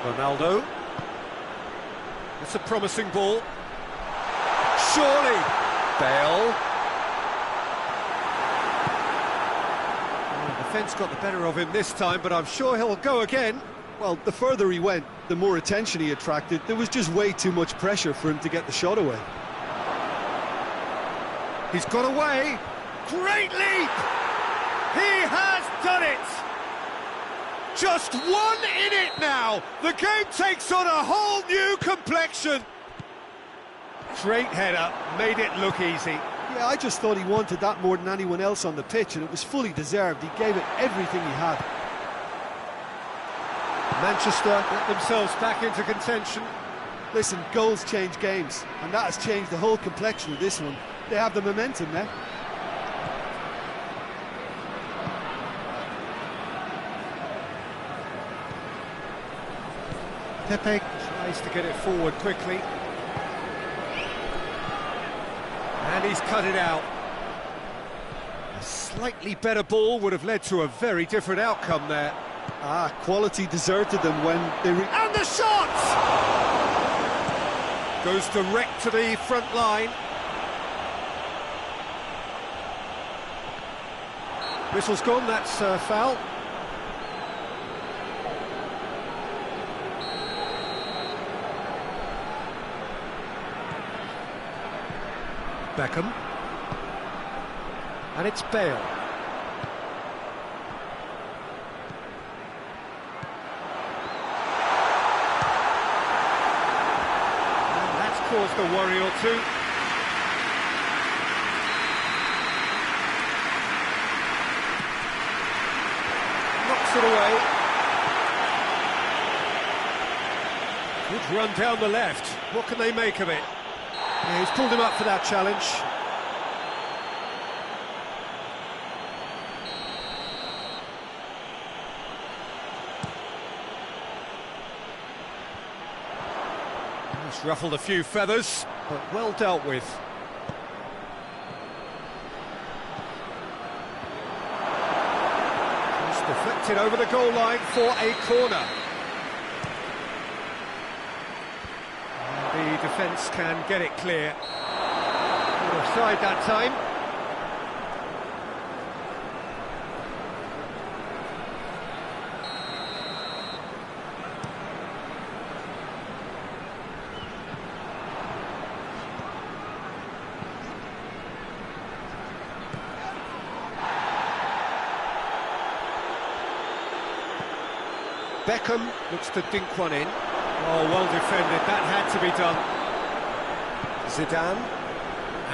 Ronaldo. It's a promising ball. Surely! Bale. The defence got the better of him this time, but I'm sure he'll go again. Well, the further he went, the more attention he attracted. There was just way too much pressure for him to get the shot away. He's got away. Great leap! He has done it! Just one in it now. The game takes on a whole new complexion. Great header, made it look easy. Yeah, I just thought he wanted that more than anyone else on the pitch, and it was fully deserved. He gave it everything he had. Manchester get themselves back into contention. Listen, goals change games, and that has changed the whole complexion of this one. They have the momentum now. Pepe tries to get it forward quickly. And he's cut it out. A slightly better ball would have led to a very different outcome there. Quality deserted them when they... And the shot! Goes direct to the front line. Whistle's gone, that's foul. Beckham. And it's Bale. And that's caused a worry or two. Knocks it away. Good run down the left. What can they make of it? Yeah, he's pulled him up for that challenge. It's ruffled a few feathers, but well dealt with. It's deflected over the goal line for a corner. And the defence can get it clear. Offside that time. Beckham looks to dink one in. Oh, well defended, that had to be done. Zidane.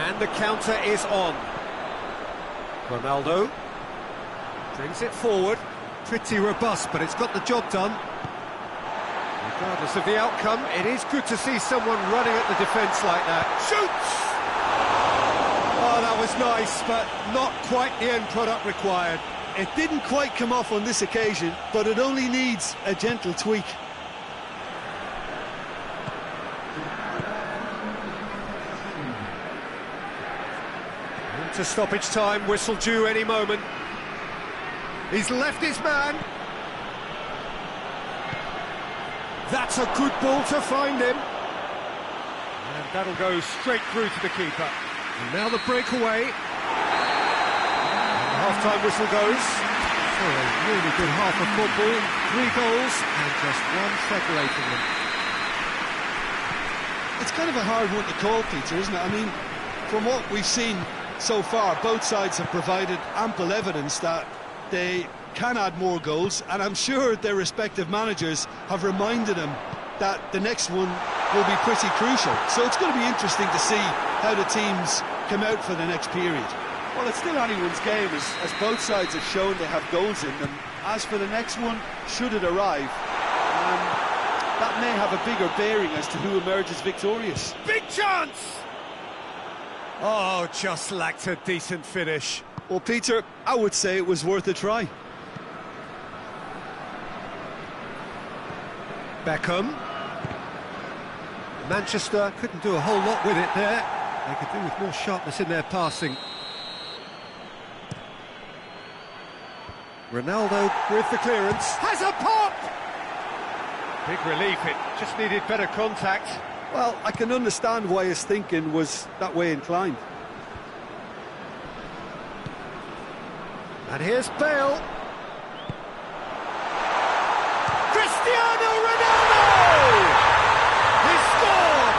And the counter is on. Ronaldo brings it forward. Pretty robust, but it's got the job done. Regardless of the outcome, it is good to see someone running at the defence like that. Shoots! Oh, that was nice, but not quite the end product required. It didn't quite come off on this occasion, but it only needs a gentle tweak. Into stoppage time, whistle due any moment. He's left his man. That's a good ball to find him. And that'll go straight through to the keeper. And now the breakaway. Half-time whistle goes. For a really good half of football. 3 goals and just one separating them. It's kind of a hard one to call, Peter, isn't it? I mean, from what we've seen so far, both sides have provided ample evidence that they can add more goals, and I'm sure their respective managers have reminded them that the next one will be pretty crucial. So it's going to be interesting to see how the teams come out for the next period. Well, it's still anyone's game, as both sides have shown they have goals in them. As for the next one, should it arrive, that may have a bigger bearing as to who emerges victorious. Big chance! Oh, just lacked a decent finish. Well, Peter, I would say it was worth a try. Beckham. Manchester couldn't do a whole lot with it there. They could do with more sharpness in their passing. Ronaldo with the clearance. Has a pop! Big relief, it just needed better contact. Well, I can understand why his thinking was that way inclined. And here's Bale. Cristiano Ronaldo! He scored!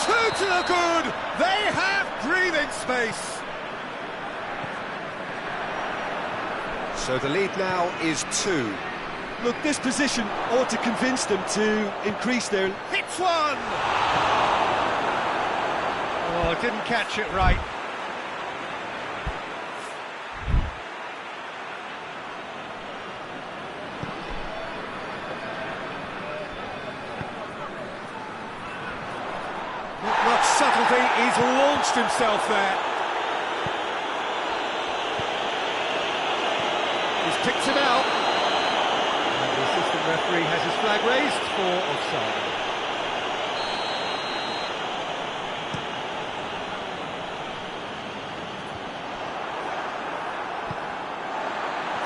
2 to the good. They have breathing space. So the lead now is 2. Look, this position ought to convince them to increase their... Hits one! Oh, didn't catch it right. Not much subtlety, he's launched himself there. He's picked him out. And the assistant referee has his flag raised for offside.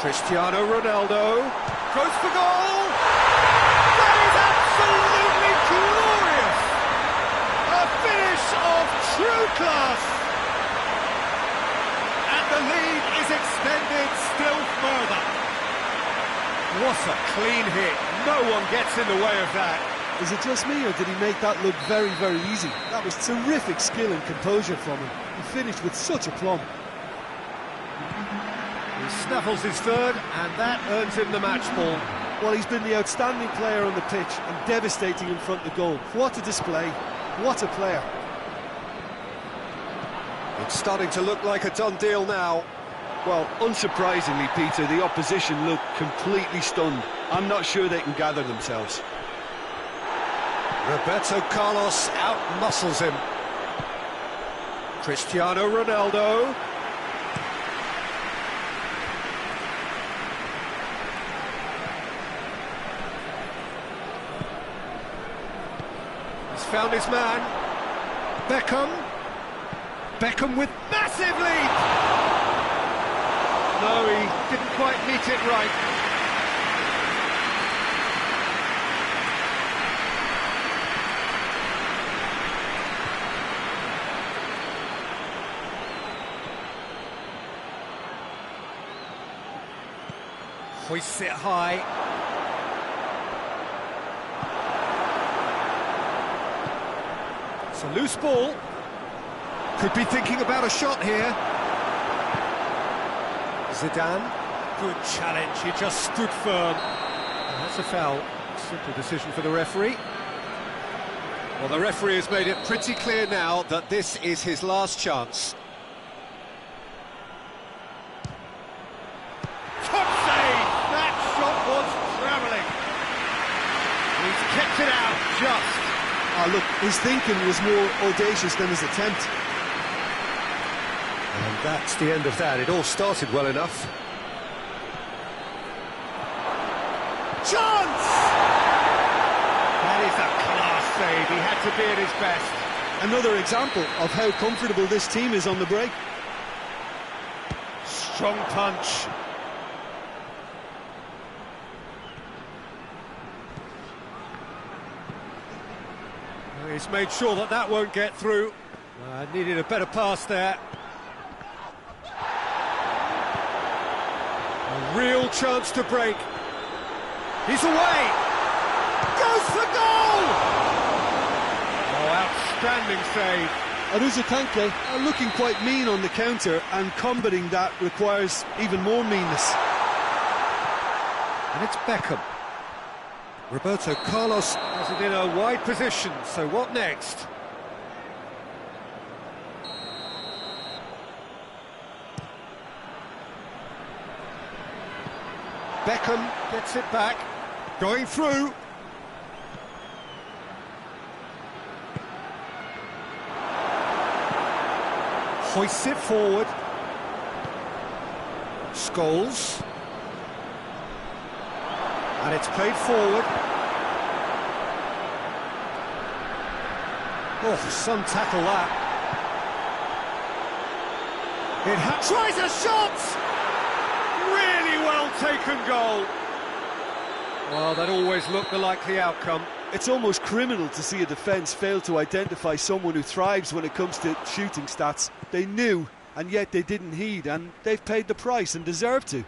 Cristiano Ronaldo goes for goal. That is absolutely glorious. A finish of true class. And the lead is extended still further. What a clean hit. No one gets in the way of that. Is it just me, or did he make that look very, very easy? That was terrific skill and composure from him. He finished with such aplomb. He snaffles his third, and that earns him the match ball. Well, he's been the outstanding player on the pitch and devastating in front of goal. What a display. What a player. It's starting to look like a done deal now. Well, unsurprisingly, Peter, the opposition look completely stunned. I'm not sure they can gather themselves. Roberto Carlos out-muscles him. Cristiano Ronaldo. found his man. Beckham. Beckham with massive lead! No, he didn't quite meet it right. Hoists it high. It's a loose ball. Could be thinking about a shot here. Zidane. Good challenge, he just stood firm. That's a foul. Simple decision for the referee. Well, the referee has made it pretty clear now that this is his last chance. Top save! That shot was travelling. He's kept it out, just. Look, his thinking was more audacious than his attempt. And that's the end of that. It all started well enough. Chance! That is a class save. He had to be at his best. Another example of how comfortable this team is on the break. Strong punch. He's made sure that that won't get through. Needed a better pass there. A real chance to break. He's away. Goes for goal! Oh, outstanding save. Aruzatanke are looking quite mean on the counter, and combating that requires even more meanness. And it's Beckham. Roberto Carlos has it in a wide position, so what next? Beckham gets it back, going through. Hoists it forward. Scholes. And it's played forward. Oh, some tackle that. Tries a shot! Really well taken goal. Well, that always looked the likely outcome. It's almost criminal to see a defence fail to identify someone who thrives when it comes to shooting stats. They knew, and yet they didn't heed, and they've paid the price and deserve to.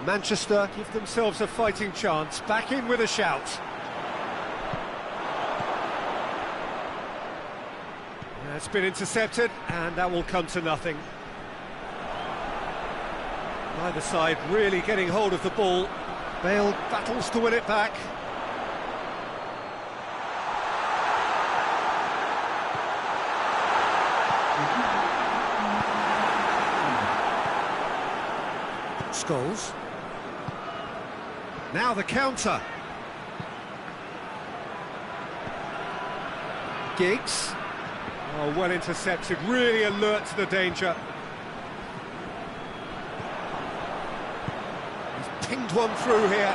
Manchester give themselves a fighting chance, back in with a shout. It's been intercepted, and that will come to nothing. Neither side really getting hold of the ball. Bale battles to win it back. Scholes. Now the counter. Giggs. Oh, well intercepted, really alert to the danger. He's pinged one through here.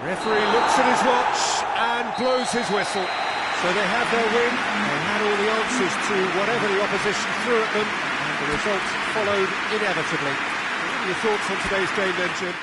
Referee looks at his watch and blows his whistle. So they have their win, they had all the answers to whatever the opposition threw at them, and the result followed inevitably. What are your thoughts on today's game then, Jim?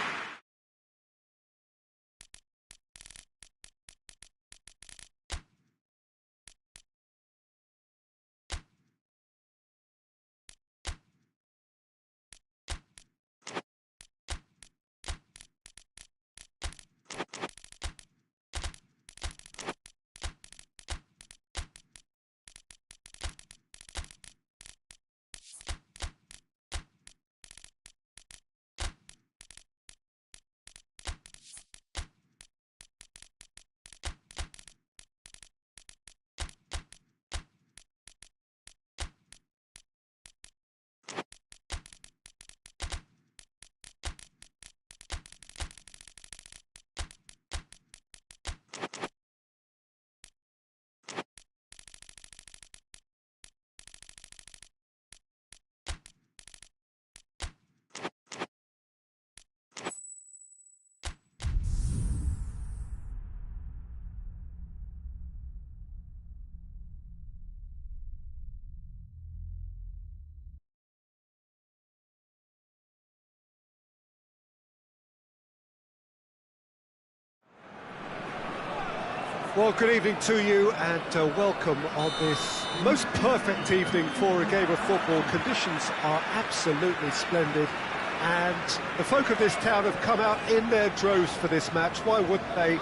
Well, good evening to you and welcome on this most perfect evening for a game of football. Conditions are absolutely splendid and the folk of this town have come out in their droves for this match. Why wouldn't they?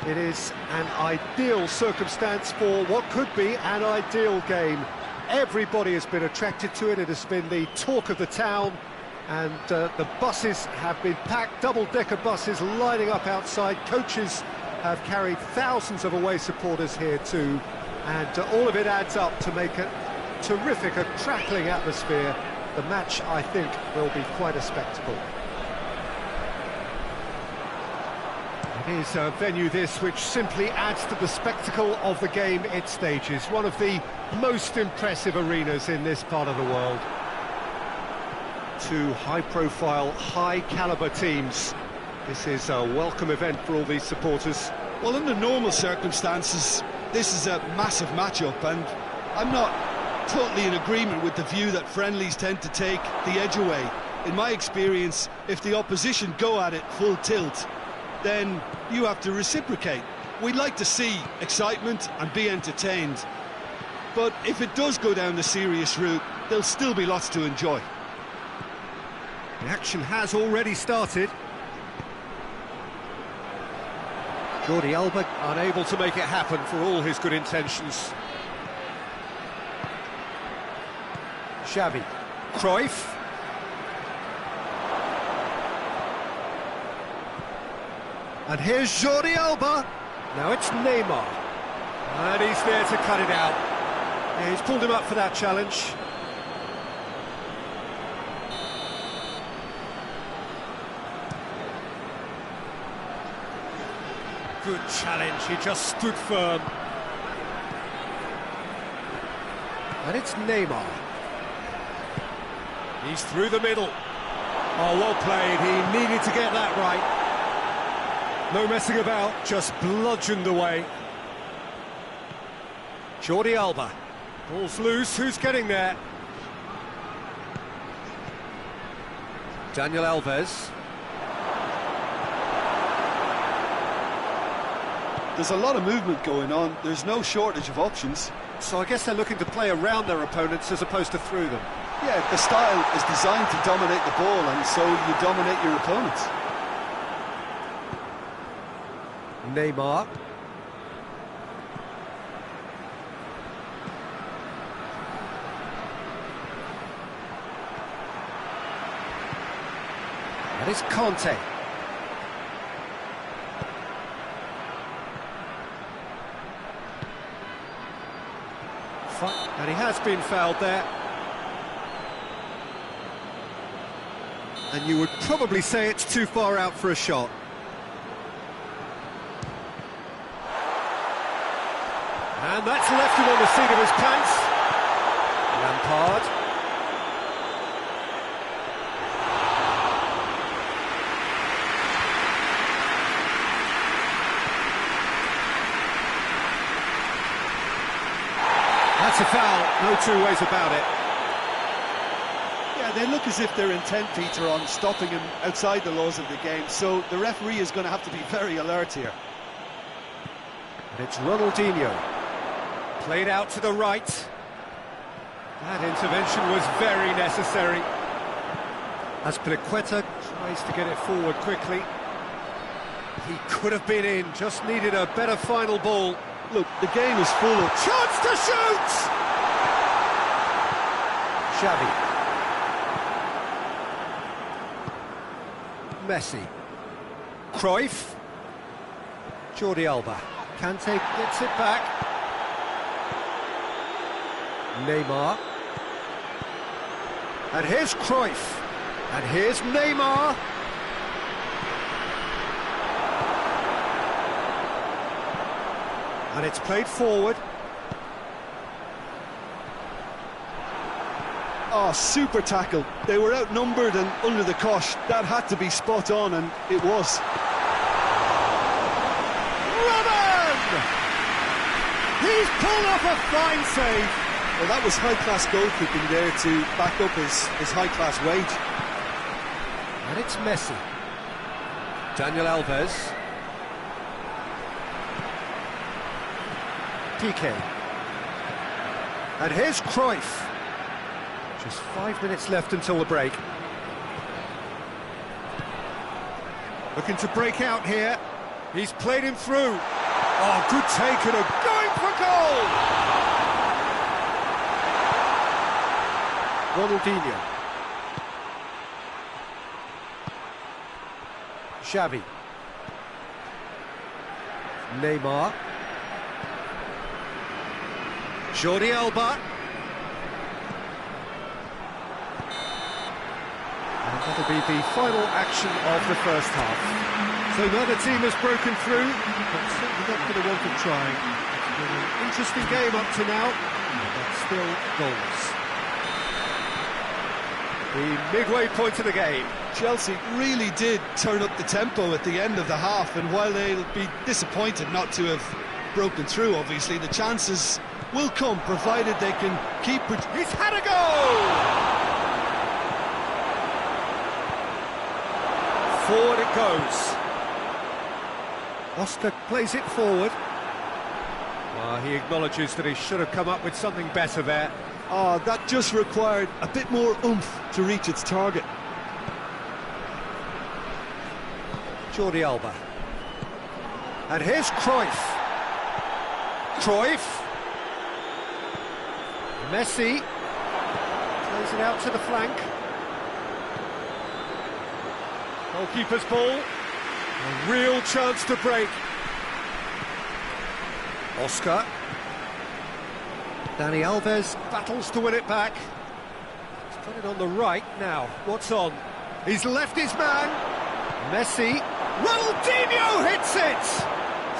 It is an ideal circumstance for what could be an ideal game. Everybody has been attracted to it. It has been the talk of the town, and the buses have been packed, double-decker buses lining up outside. Coaches have carried thousands of away supporters here too, and all of it adds up to make a terrific, a crackling atmosphere. The match, I think, will be quite a spectacle. It is a venue this which simply adds to the spectacle of the game it stages. One of the most impressive arenas in this part of the world. Two high-profile, high-caliber teams. This is a welcome event for all these supporters. Well, under normal circumstances, this is a massive matchup, and I'm not totally in agreement with the view that friendlies tend to take the edge away. In my experience, if the opposition go at it full tilt, then you have to reciprocate. We'd like to see excitement and be entertained, but if it does go down the serious route, there'll still be lots to enjoy. The action has already started. Jordi Alba unable to make it happen for all his good intentions. Xavi. Cruyff. And here's Jordi Alba. Now it's Neymar. And he's there to cut it out. Yeah, he's pulled him up for that challenge. Good challenge, he just stood firm. And it's Neymar. He's through the middle. Oh, well played, he needed to get that right. No messing about, just bludgeoned away. Jordi Alba. Ball's loose, who's getting there? Daniel Alves. There's a lot of movement going on, there's no shortage of options. So I guess they're looking to play around their opponents as opposed to through them. Yeah, the style is designed to dominate the ball, and so you dominate your opponents. Neymar. And it's Conte. And he has been fouled there. And you would probably say it's too far out for a shot. And that's left him on the seat of his pants. Lampard. That's a foul, no two ways about it. Yeah, they look as if they're intent, Peter, on stopping him outside the laws of the game, so the referee is going to have to be very alert here. And it's Ronaldinho. Played out to the right. That intervention was very necessary. Azpilicueta tries to get it forward quickly. He could have been in, just needed a better final ball. Look, the game is full of... Chance to shoot! Xavi. Messi. Cruyff. Jordi Alba. Kante gets it back. Neymar. And here's Cruyff. And here's Neymar. And it's played forward. Oh, super tackle. They were outnumbered and under the cosh. That had to be spot on, and it was. Robin! He's pulled off a fine save. Well, that was high-class goalkeeping there to back up his high-class wage. And it's Messi. Daniel Alves. Piqué. And here's Cruyff. Just 5 minutes left until the break. Looking to break out here. He's played him through. Oh, good take and going for goal! Ronaldinho. Xavi. Neymar. Jordi Alba. And that'll be the final action of the first half. So neither team has broken through, but certainly not for the want of trying. It's been an interesting game up to now, but still goals. The midway point of the game. Chelsea really did turn up the tempo at the end of the half, and while they'll be disappointed not to have broken through, obviously, the chances will come, provided they can keep... He's had a goal! Forward it goes. Oscar plays it forward. He acknowledges that he should have come up with something better there. Oh, that just required a bit more oomph to reach its target. Jordi Alba. And here's Cruyff. Cruyff. Messi. Plays it out to the flank. Goalkeeper's ball. A real chance to break. Oscar. Dani Alves battles to win it back. He's got it on the right now. What's on? He's left his man. Messi. Ronaldinho hits it!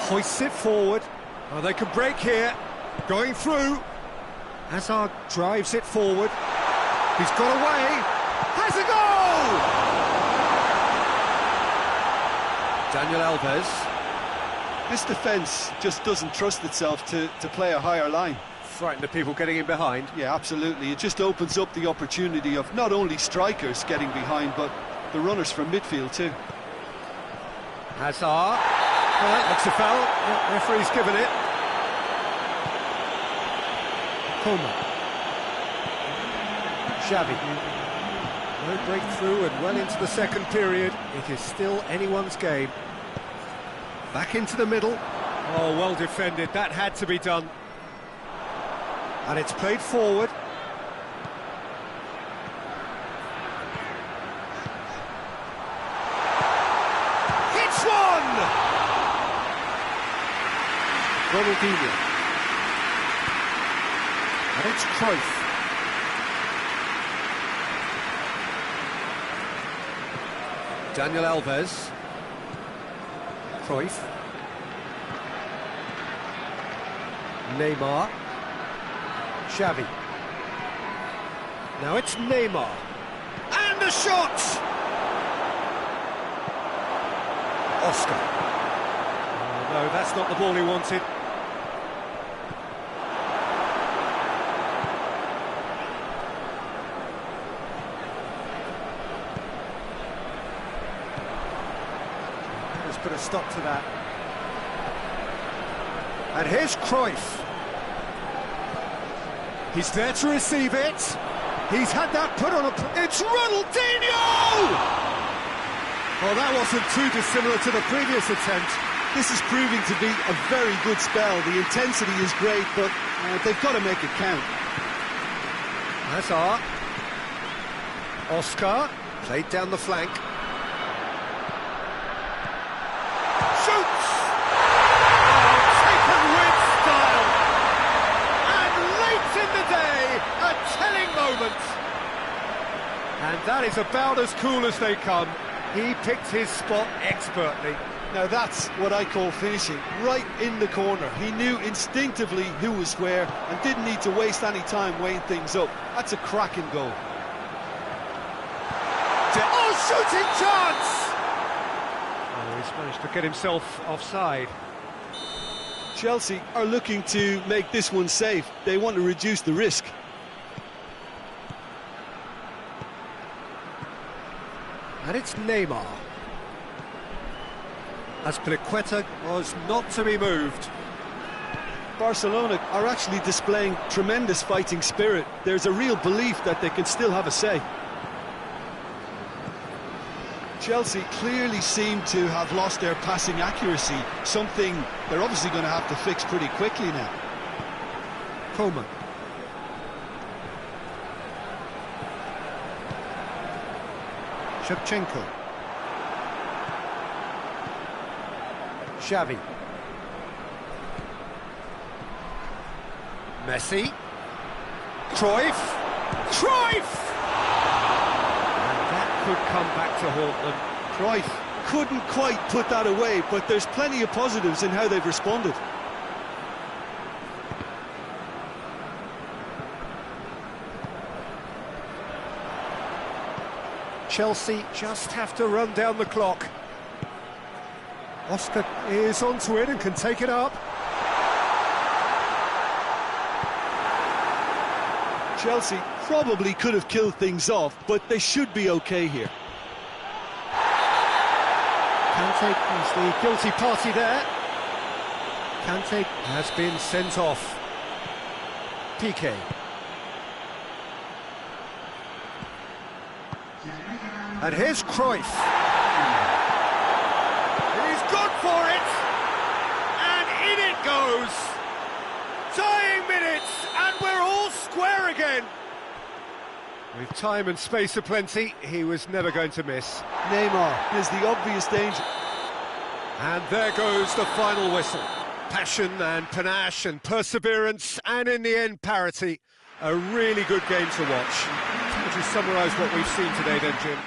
Hoists it forward. Oh, they can break here. Going through. Hazard drives it forward. He's got away. Has a goal! Daniel Alves. This defence just doesn't trust itself to play a higher line. Frighten the people getting in behind. Yeah, absolutely. It just opens up the opportunity of not only strikers getting behind, but the runners from midfield too. Hazard. Looks a foul. Yeah, referee's given it. Coleman. Xavi. No breakthrough and well into the second period. It is still anyone's game. Back into the middle. Oh, well defended. That had to be done. And it's played forward. Hits one! Ronaldinho. And it's Cruyff. Daniel Alves. Cruyff. Neymar. Xavi. Now it's Neymar. And the shot! Oscar. Oh, no, that's not the ball he wanted. Let's put a stop to that. And here's Cruyff. He's there to receive it. He's had that put on a... It's Ronaldinho! Well, that wasn't too dissimilar to the previous attempt. This is proving to be a very good spell. The intensity is great, but they've got to make it count. Hazard. Oscar. Played down the flank. Shoots! Taken with style. And late in the day, a telling moment. And that is about as cool as they come. He picked his spot expertly. Now that's what I call finishing, right in the corner. He knew instinctively who was where and didn't need to waste any time weighing things up. That's a cracking goal. Oh, shooting chance! Oh, he's managed to get himself offside. Chelsea are looking to make this one safe. They want to reduce the risk. And it's Neymar. Azpilicueta was not to be moved. Barcelona are actually displaying tremendous fighting spirit. There's a real belief that they can still have a say. Chelsea clearly seem to have lost their passing accuracy, something they're obviously going to have to fix pretty quickly now. Coleman. Shevchenko. Xavi. Messi. Cruyff. Cruyff! And that could come back to haunt them. Cruyff couldn't quite put that away, but there's plenty of positives in how they've responded. Chelsea just have to run down the clock. Oscar is onto it and can take it up. Chelsea probably could have killed things off, but they should be okay here. Kante is the guilty party there. Kante has been sent off. Piqué. And here's Cruyff. He's gone for it! And in it goes! Dying minutes, and we're all square again! With time and space aplenty, he was never going to miss. Neymar is the obvious danger. And there goes the final whistle. Passion and panache and perseverance, and in the end, parity. A really good game to watch. Would you summarise what we've seen today then, Jim?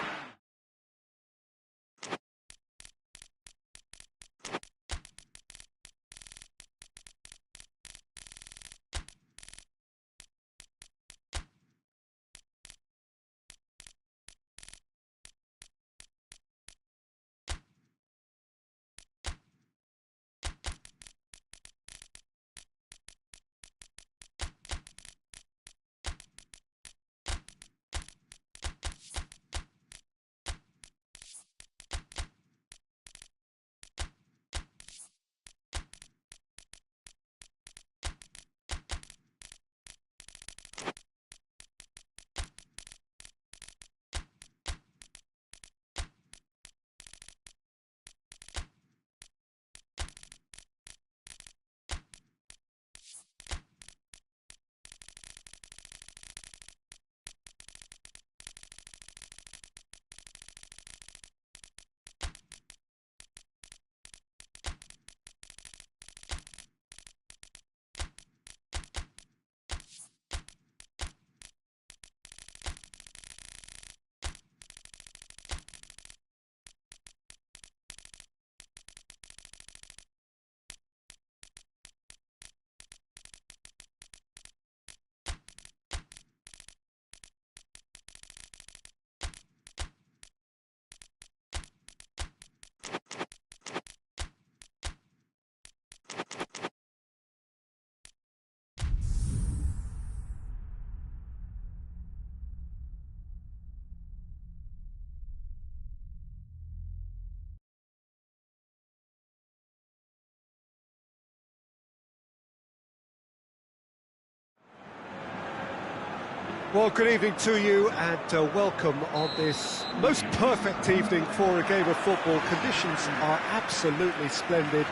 Well, good evening to you and welcome on this most perfect evening for a game of football. Conditions are absolutely splendid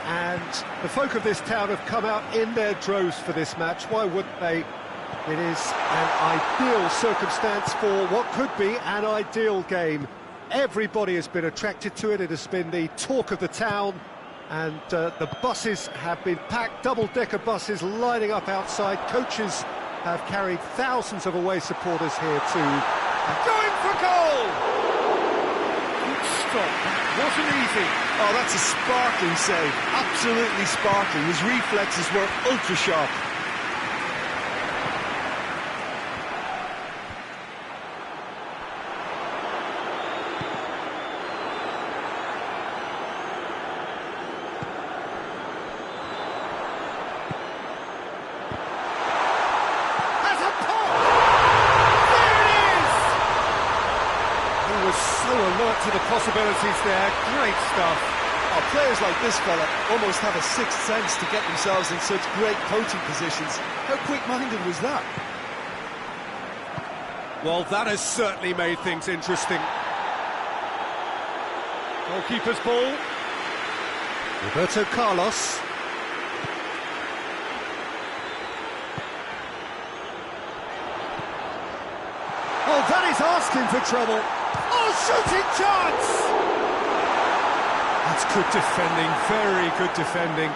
and the folk of this town have come out in their droves for this match. Why wouldn't they? It is an ideal circumstance for what could be an ideal game. Everybody has been attracted to it. It has been the talk of the town and the buses have been packed, double-decker buses lining up outside. Coaches have carried thousands of away supporters here too. Going for goal! Good stop, that wasn't easy. Oh, that's a sparkling save, absolutely sparkling. His reflexes were ultra-sharp. So alert to the possibilities there, great stuff. Oh, players like this fella almost have a sixth sense to get themselves in such great coaching positions. How quick-minded was that? Well, that has certainly made things interesting. Goalkeeper's ball. Roberto Carlos. Oh, that is asking for trouble. Oh, shooting chance! That's good defending, very good defending.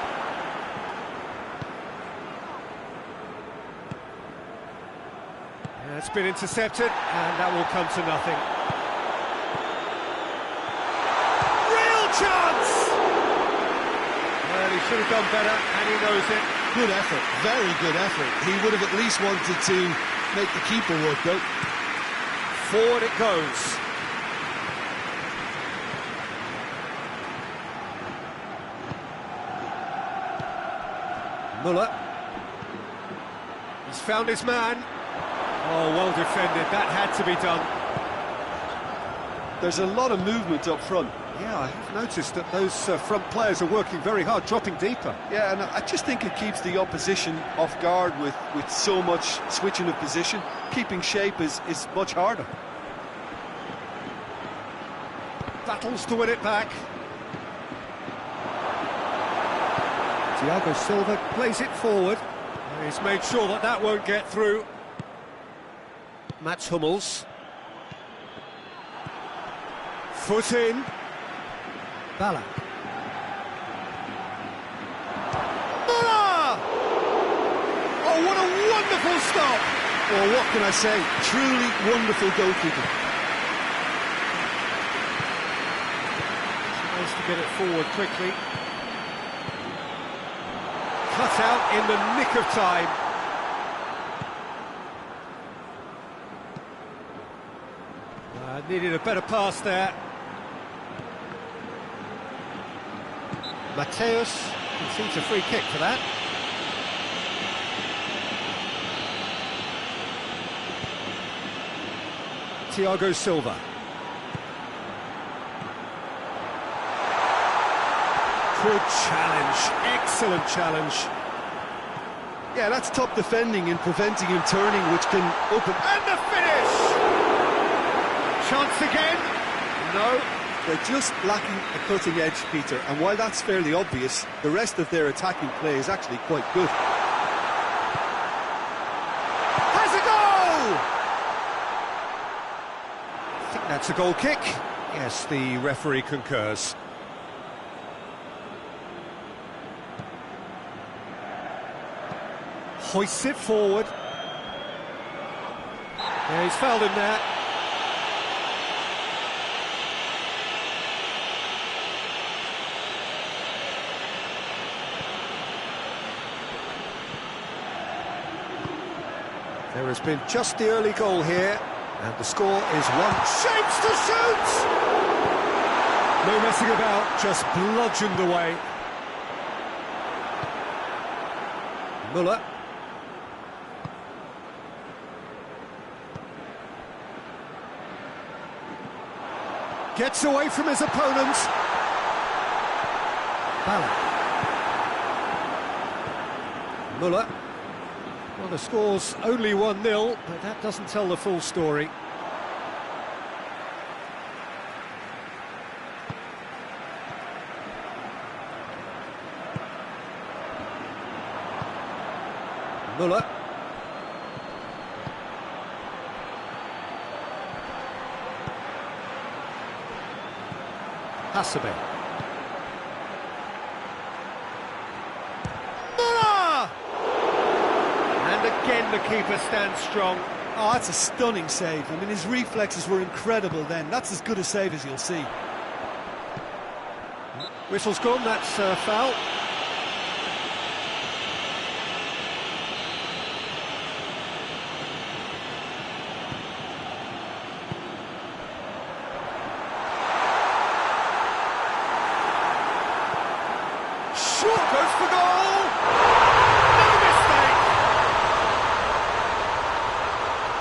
Yeah, it's been intercepted, and that will come to nothing. Real chance! Well, he should have done better, and he knows it. Good effort, very good effort. He would have at least wanted to make the keeper work out. Forward it goes. Muller. He's found his man. Oh, well defended. That had to be done. There's a lot of movement up front. Yeah, I have noticed that those front players are working very hard, dropping deeper. Yeah, and I just think it keeps the opposition off guard with so much switching of position. Keeping shape is much harder. Battles to win it back. Thiago Silva plays it forward. He's made sure that that won't get through. Mats Hummels. Foot in. Ballack. Muller! Oh, what a wonderful stop! Oh, what can I say? Truly wonderful goalkeeping. Nice to get it forward quickly. Cut out in the nick of time. Needed a better pass there. Mateus concedes a free kick for that. Thiago Silva. Good challenge, excellent challenge. Yeah, that's top defending and preventing him turning, which can open... And the finish! Chance again? No. They're just lacking a cutting edge, Peter, and while that's fairly obvious, the rest of their attacking play is actually quite good. Has a goal! I think that's a goal kick. Yes, the referee concurs. Hoists it forward. Yeah, he's fouled him there. There has been just the early goal here, and the score is 1. Shapes to shoot! No messing about, just bludgeoned away. Muller. Gets away from his opponent. Ballack. Muller. Well, the score's only 1-0, but that doesn't tell the full story. Muller. Hasebe. Muller! And again the keeper stands strong. Oh, that's a stunning save. I mean, his reflexes were incredible then. That's as good a save as you'll see. Whistle's gone, that's foul. Goes for goal! No mistake!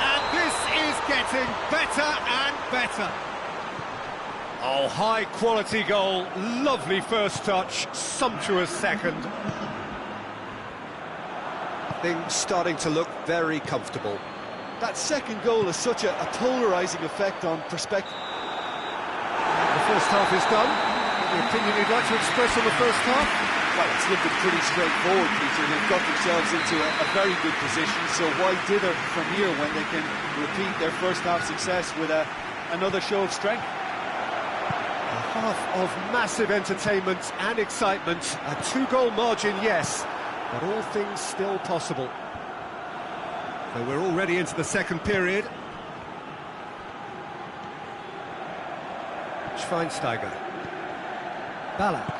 And this is getting better and better. Oh, high-quality goal, lovely first touch, sumptuous second. Things starting to look very comfortable. That second goal has such a polarising effect on perspective. The first half is done. The opinion you'd like to express on the first half? Well, it's looking pretty straightforward, Peter. They've got themselves into a very good position, so why dither from here when they can repeat their first half success with another show of strength? A half of massive entertainment and excitement. A 2-goal margin, yes, but all things still possible. So we're already into the second period. Schweinsteiger. Ballack.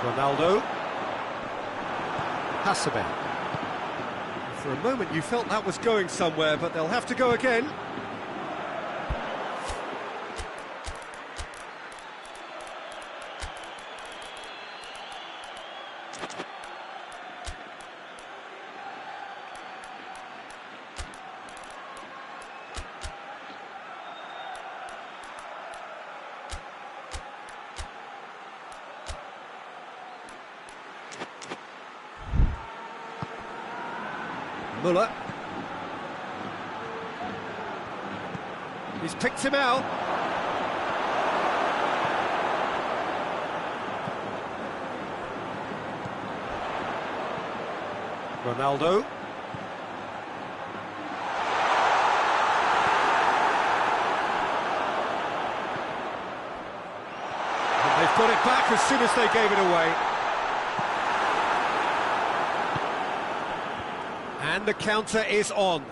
Ronaldo. Hasebe. For a moment you felt that was going somewhere, but they'll have to go again. Muller. He's picked him out. Ronaldo. And they've got it back as soon as they gave it away. And the counter is on.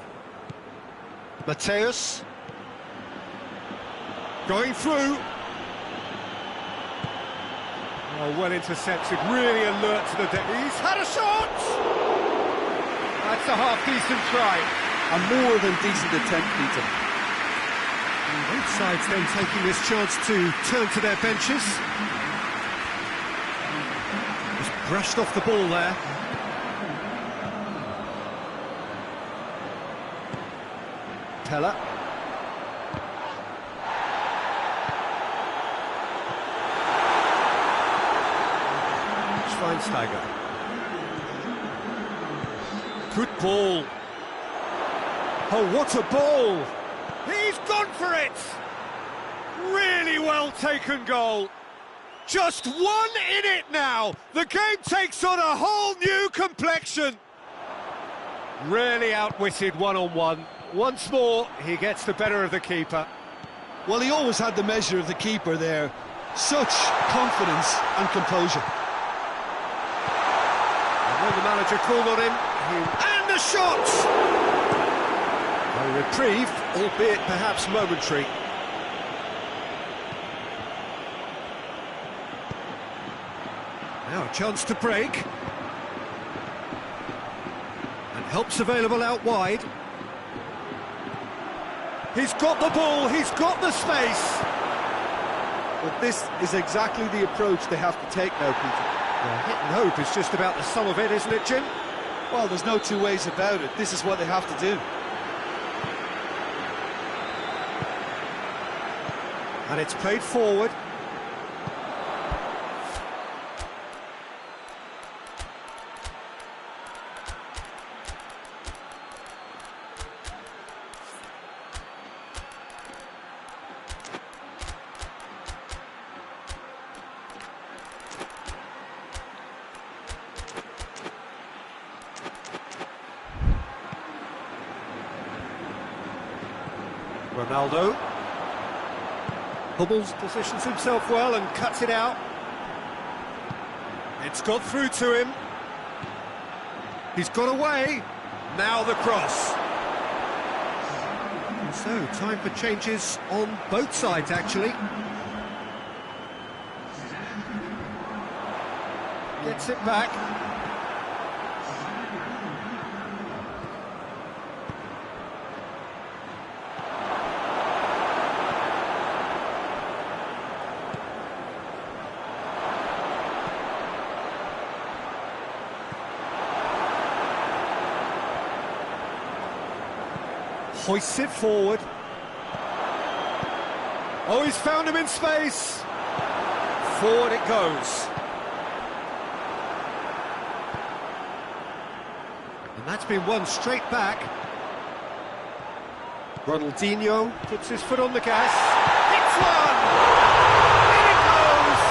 Mateus. Going through. Oh, well intercepted, really alert to the He's had a shot! That's a half-decent try. A more than decent attempt, Peter. And both sides then taking this chance to turn to their benches. Just brushed off the ball there. Pella. Schweinsteiger. Good ball. Oh, what a ball! He's gone for it! Really well taken goal. Just one in it now. The game takes on a whole new complexion. Really outwitted one-on-one. Once more, he gets the better of the keeper. Well, he always had the measure of the keeper there. Such confidence and composure. And when the manager called on him, and the shot! A reprieve, albeit perhaps momentary. Now a chance to break. And help's available out wide. He's got the ball, he's got the space. But this is exactly the approach they have to take now, Peter. Well, hit and hope is just about the sum of it, isn't it, Jim? Well, there's no two ways about it. This is what they have to do. And it's played forward. Ronaldo. Hummels positions himself well and cuts it out. It's got through to him. He's got away. Now the cross. And so, time for changes on both sides, actually. Gets it back. hoists it forward. Oh, he's found him in space. Forward it goes. And that's been won straight back. Ronaldinho puts his foot on the gas. It's one! In it goes!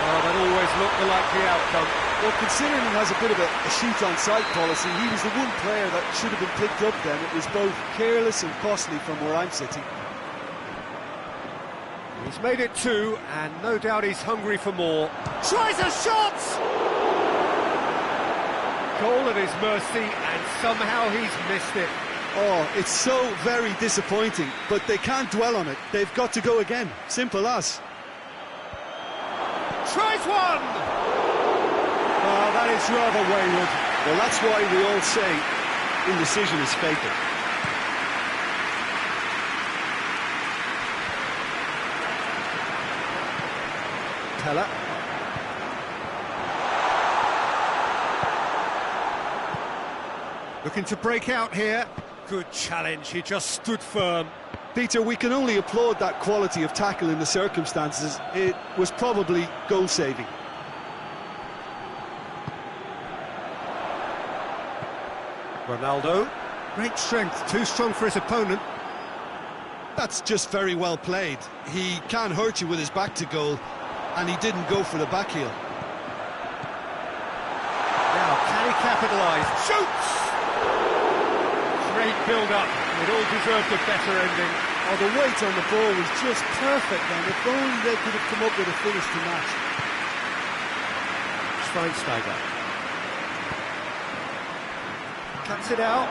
Oh, that always looked the likely outcome. Well, considering he has a bit of a shoot-on-sight policy, he was the one player that should have been picked up then. It was both careless and costly from where I'm sitting. He's made it two, and no doubt he's hungry for more. Tries a shot! Goal at his mercy, and somehow he's missed it. Oh, it's so very disappointing, but they can't dwell on it. They've got to go again. Simple as. Tries one! Oh, that is rather wayward. Well, that's why we all say indecision is fatal. Pella. Looking to break out here. Good challenge, he just stood firm. Peter, we can only applaud that quality of tackle in the circumstances. It was probably goal-saving. Ronaldo. Great strength, too strong for his opponent. That's just very well played. He can't hurt you with his back to goal, and he didn't go for the back heel. Now, can he capitalise? Shoots! Great build-up. It all deserved a better ending. Oh, the weight on the ball was just perfect then. If only they could have come up with a finish to match. Schweinsteiger. Cuts it out.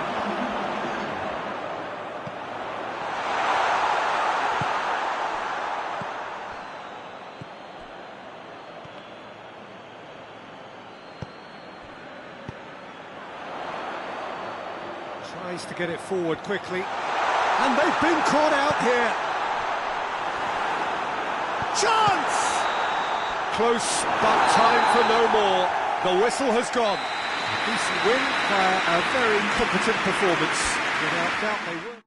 Tries to get it forward quickly. And they've been caught out here. Chance! Close, but time for no more. The whistle has gone. A decent win by a very competent performance. Without doubt they were.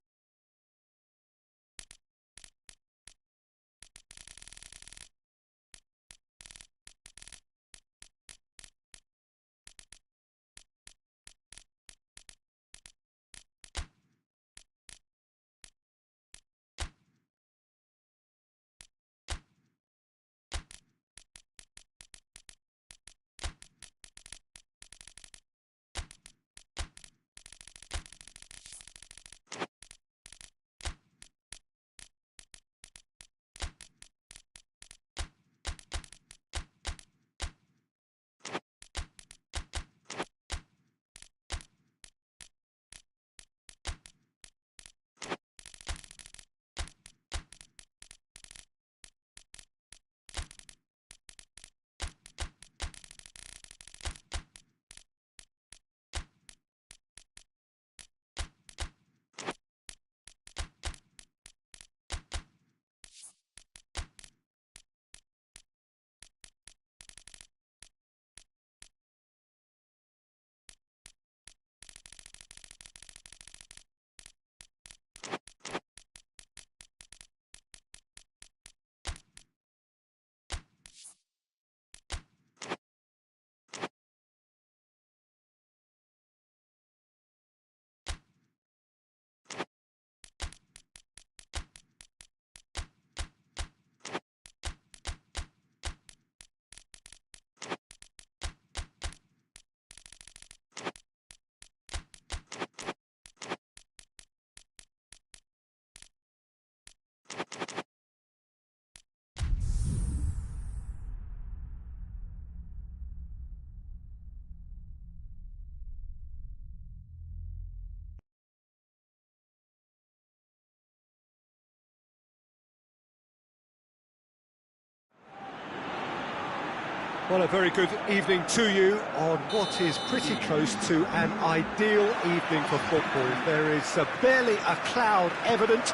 Well, a very good evening to you on what is pretty close to an ideal evening for football. There is barely a cloud evident.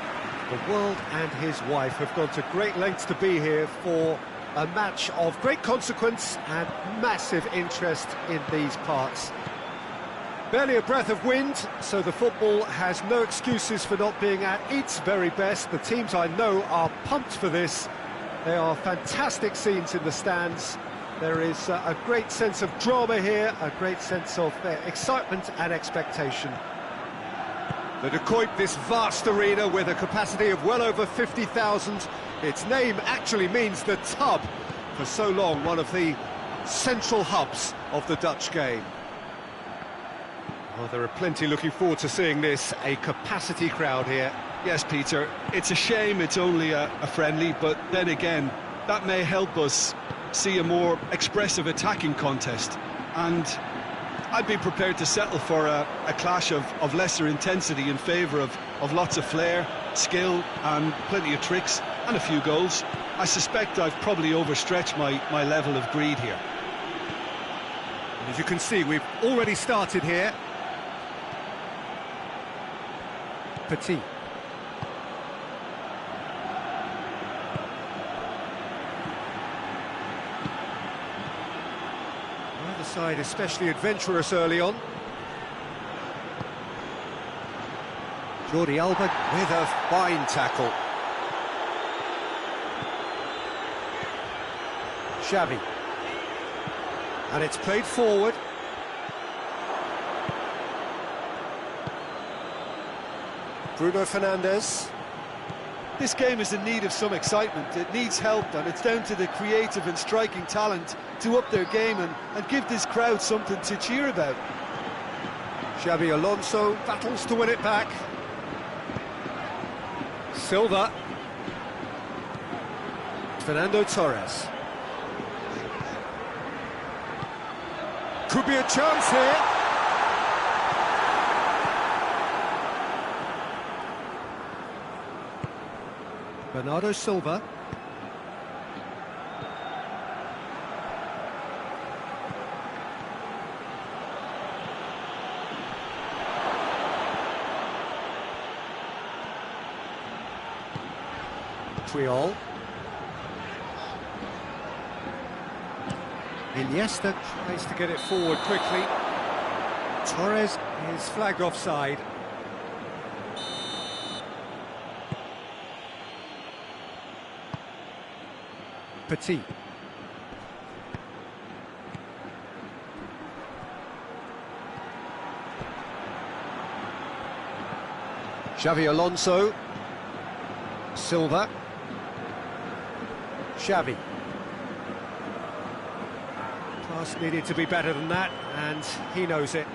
The world and his wife have gone to great lengths to be here for a match of great consequence and massive interest in these parts. Barely a breath of wind, so the football has no excuses for not being at its very best. The teams I know are pumped for this. There are fantastic scenes in the stands. There is a great sense of drama here, a great sense of excitement and expectation. The De Kuip, this vast arena with a capacity of well over 50,000. Its name actually means the tub. For so long, one of the central hubs of the Dutch game. Well, there are plenty looking forward to seeing this, a capacity crowd here. Yes, Peter, it's a shame it's only a friendly, but then again, that may help us see a more expressive attacking contest. And I'd be prepared to settle for a clash of lesser intensity in favour of lots of flair, skill and plenty of tricks and a few goals. I suspect I've probably overstretched my level of greed here. And as you can see, we've already started here. Petit. Either side especially adventurous early on. Jordi Alba With a fine tackle. Xavi. And it's played forward. Bruno Fernandes. This game is in need of some excitement. It needs help, and it's down to the creative and striking talent to up their game and give this crowd something to cheer about. Xabi Alonso battles to win it back. Silva. Fernando Torres. Could be a chance here. Bernardo Silva. Triol. Iniesta tries to get it forward quickly. Torres is flagged offside. Petit. Xavi Alonso. Silva. Xavi. Pass needed to be better than that, and he knows it.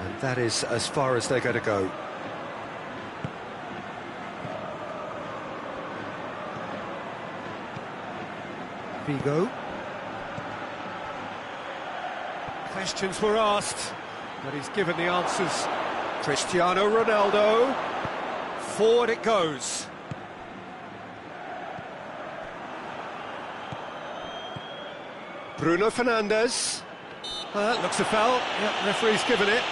And that is as far as they're going to go. Figo. Questions were asked, but he's given the answers. Cristiano Ronaldo. Forward it goes. Bruno Fernandes. Looks a foul. Yep, referee's given it.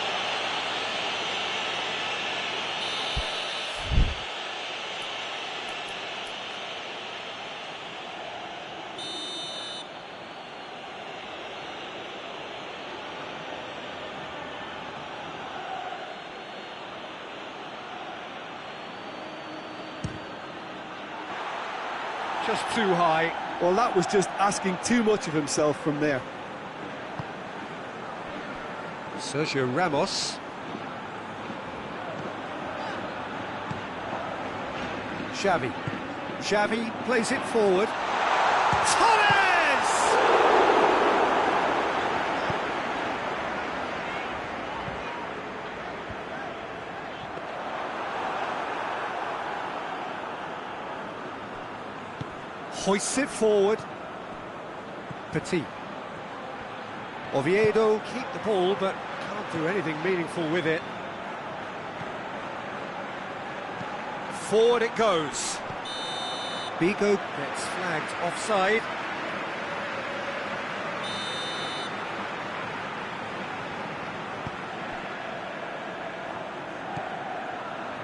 Just too high. Well, that was just asking too much of himself from there. Sergio Ramos. Xavi. Xavi plays it forward. Torres! Hoists it forward. Petit. Oviedo keep the ball, but can't do anything meaningful with it. Forward it goes. Figo gets flagged offside.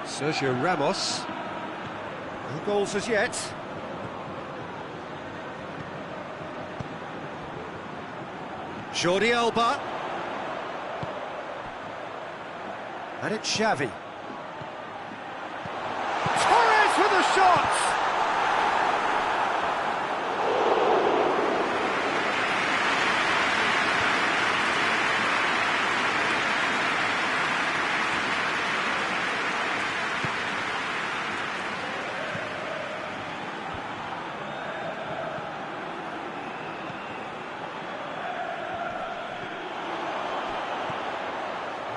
Sergio Ramos. No goals as yet. Jordi Alba. And it's Xavi. Torres with a shot!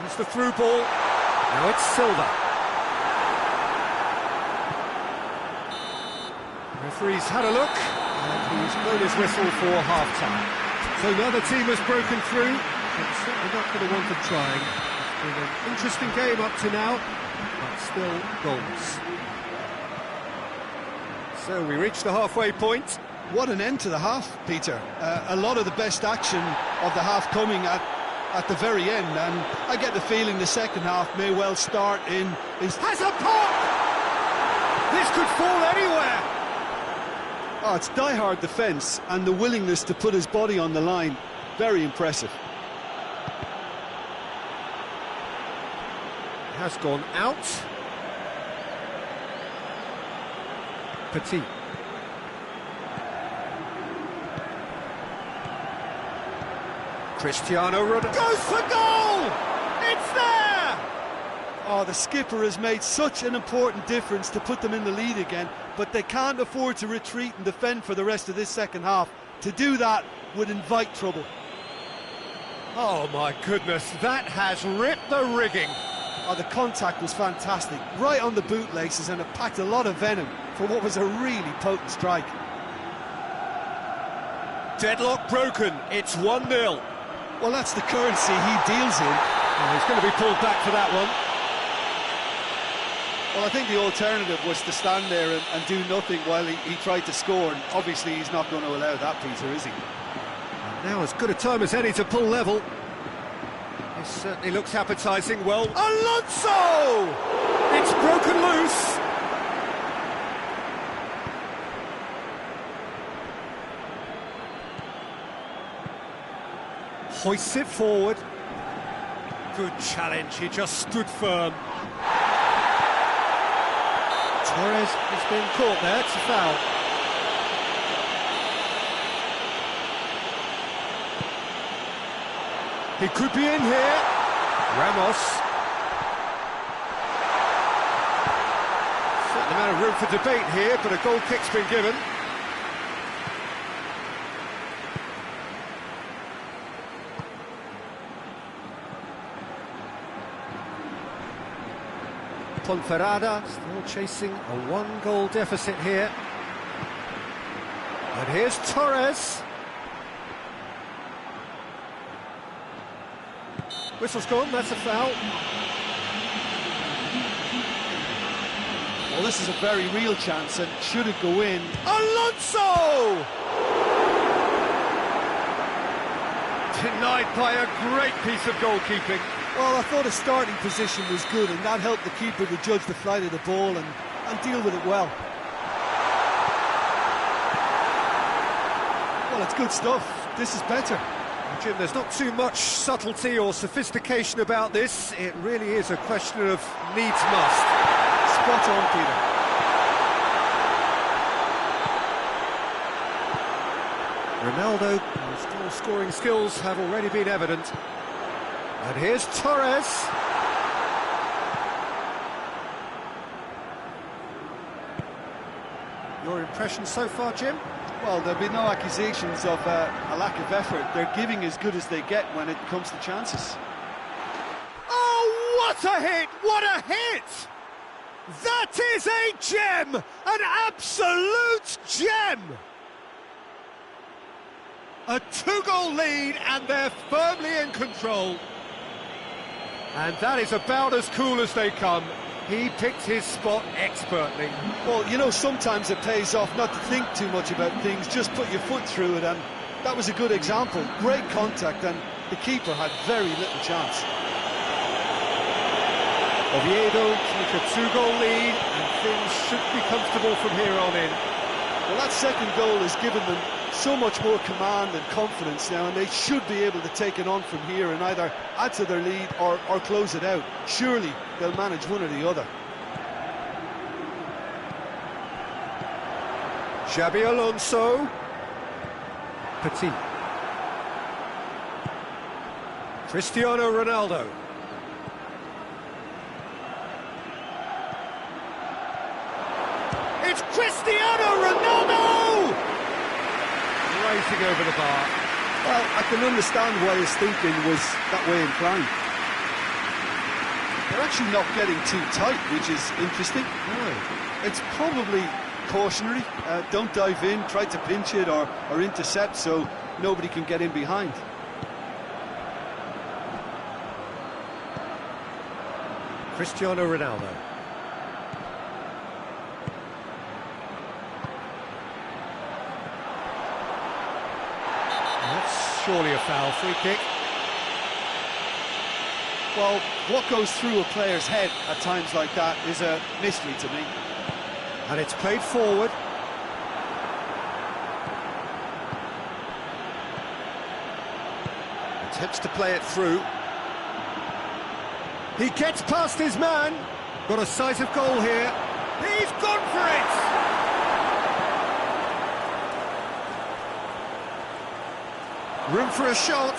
It's the through ball. Now it's Silva. The referee's had a look, and he's blown his whistle for half-time. So now the team has broken through, but certainly not going to want them trying. It's been an interesting game up to now, but still goals. So we reach the halfway point. What an end to the half, Peter. A lot of the best action of the half coming at the very end, and I get the feeling the second half may well start in... Has a pop! This could fall anywhere! Oh, it's die-hard defence and the willingness to put his body on the line. Very impressive. Has gone out. Petit. Cristiano Ronaldo goes for goal! It's there! Oh, the skipper has made such an important difference to put them in the lead again, but they can't afford to retreat and defend for the rest of this second half. To do that would invite trouble. Oh my goodness, that has ripped the rigging. Oh, the contact was fantastic, right on the bootlaces, and it packed a lot of venom for what was a really potent strike. Deadlock broken, it's 1-0. Well, that's the currency he deals in. Oh, he's going to be pulled back for that one. Well, I think the alternative was to stand there and do nothing while he tried to score, and obviously he's not going to allow that, Peter, is he? And now as good a time as any to pull level. This certainly looks appetising. Well, Alonso! It's broken loose. Hoists it forward. Good challenge, he just stood firm. Torres has been caught there, it's a foul. He could be in here. Ramos. Certain amount of room for debate here, but a goal kick's been given. Ponferrada still chasing a one-goal deficit here. And here's Torres. Whistle's gone, that's a foul. Well, this is a very real chance, and should it go in... Alonso! Denied by a great piece of goalkeeping. Well, I thought his starting position was good, and that helped the keeper to judge the flight of the ball and deal with it well. Well, it's good stuff. This is better. Jim, there's not too much subtlety or sophistication about this. It really is a question of needs must. Spot on, Peter. Ronaldo, whose goal-scoring skills have already been evident. And here's Torres. Your impression so far, Jim? Well, there'll be no accusations of a lack of effort. They're giving as good as they get when it comes to chances. Oh, what a hit! What a hit! That is a gem! An absolute gem! A two-goal lead, and they're firmly in control. And that is about as cool as they come. He picked his spot expertly. Well, you know, sometimes it pays off not to think too much about things, just put your foot through it, and that was a good example. Great contact, and the keeper had very little chance. Oviedo take a two-goal lead, and things should be comfortable from here on in. Well, that second goal has given them so much more command and confidence now, and they should be able to take it on from here and either add to their lead or close it out. Surely they'll manage one or the other. Xabi Alonso. Petit. Cristiano Ronaldo. It's Cristiano Ronaldo! Racing over the bar. Well, I can understand why his thinking was that way inclined. They're actually not getting too tight, which is interesting. No. It's probably cautionary. Don't dive in, try to pinch it or intercept so nobody can get in behind. Cristiano Ronaldo. That's surely a foul. Free kick. Well, what goes through a player's head at times like that is a mystery to me. And it's played forward. Attempts to play it through. He gets past his man. Got a sight of goal here. He's gone for it! Room for a shot.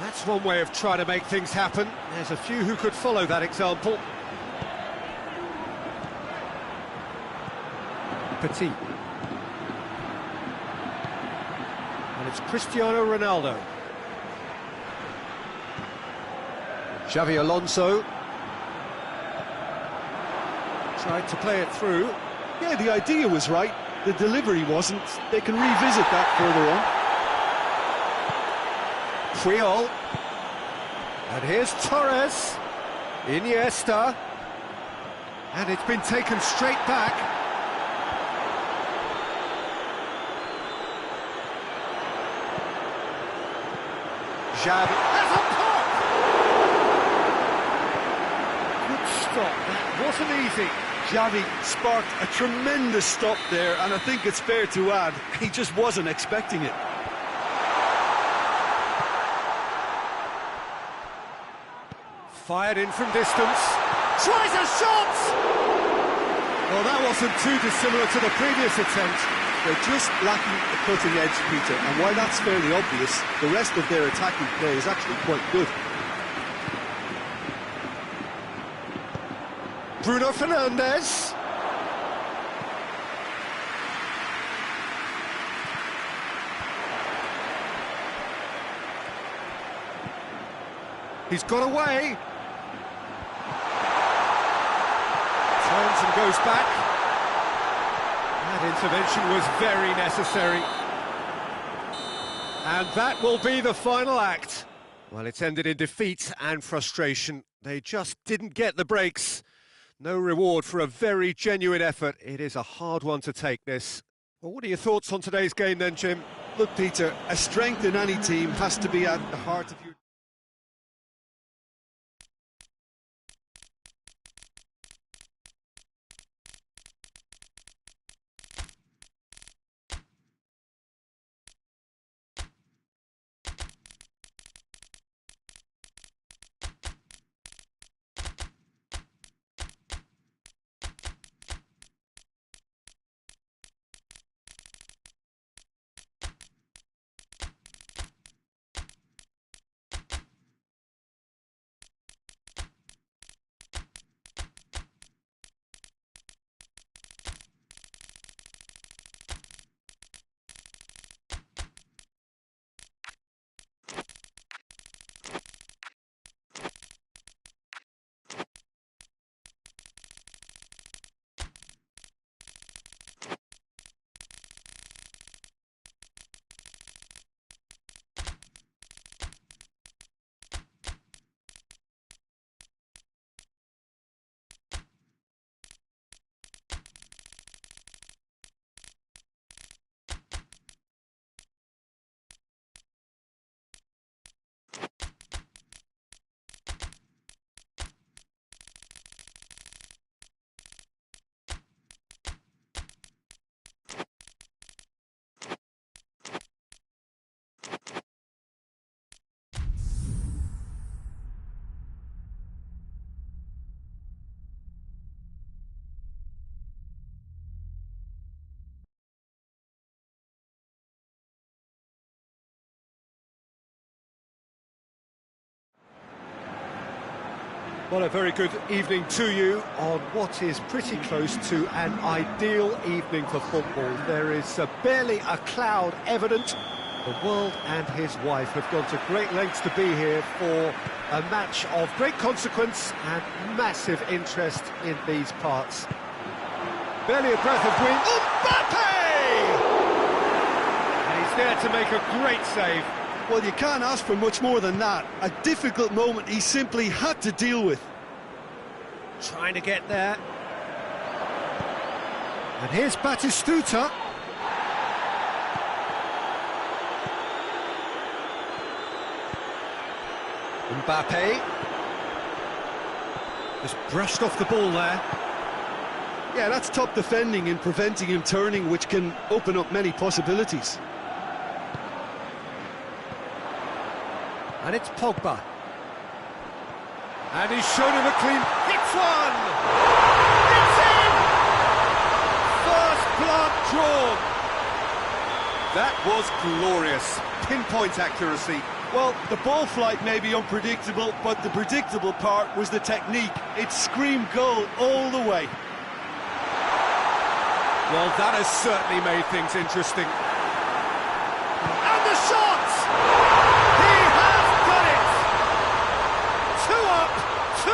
That's one way of trying to make things happen. There's a few who could follow that example. Petit. And it's Cristiano Ronaldo. Xabi Alonso. Tried to play it through. Yeah, the idea was right, the delivery wasn't. They can revisit that further on. Puyol. And here's Torres. Iniesta. And it's been taken straight back. Xabi has a pop! Good stop, that wasn't easy. Xavi sparked a tremendous stop there, and I think it's fair to add, he just wasn't expecting it. Fired in from distance. Tries a shot! Well, that wasn't too dissimilar to the previous attempt. They're just lacking the cutting edge, Peter, and while that's fairly obvious, the rest of their attacking play is actually quite good. Bruno Fernandes. He's got away. Turns and goes back. That intervention was very necessary. And that will be the final act. Well, it's ended in defeat and frustration. They just didn't get the breaks. No reward for a very genuine effort. It is a hard one to take, this. Well, what are your thoughts on today's game then, Jim? Look, Peter, a strength in any team has to be at the heart of your... Well, a very good evening to you on what is pretty close to an ideal evening for football. There is barely a cloud evident. The world and his wife have gone to great lengths to be here for a match of great consequence and massive interest in these parts. Barely a breath of wind. Mbappe! And he's there to make a great save. Well, you can't ask for much more than that. A difficult moment he simply had to deal with. Trying to get there. And here's Batistuta. Mbappe. Just brushed off the ball there. Yeah, that's top defending and preventing him turning, which can open up many possibilities. And it's Pogba. And he's shown him a clean... Hits one! It's in! First blood drawn. That was glorious. Pinpoint accuracy. Well, the ball flight may be unpredictable, but the predictable part was the technique. It screamed goal all the way. Well, that has certainly made things interesting. And the shot! He has done it! 2 up, 2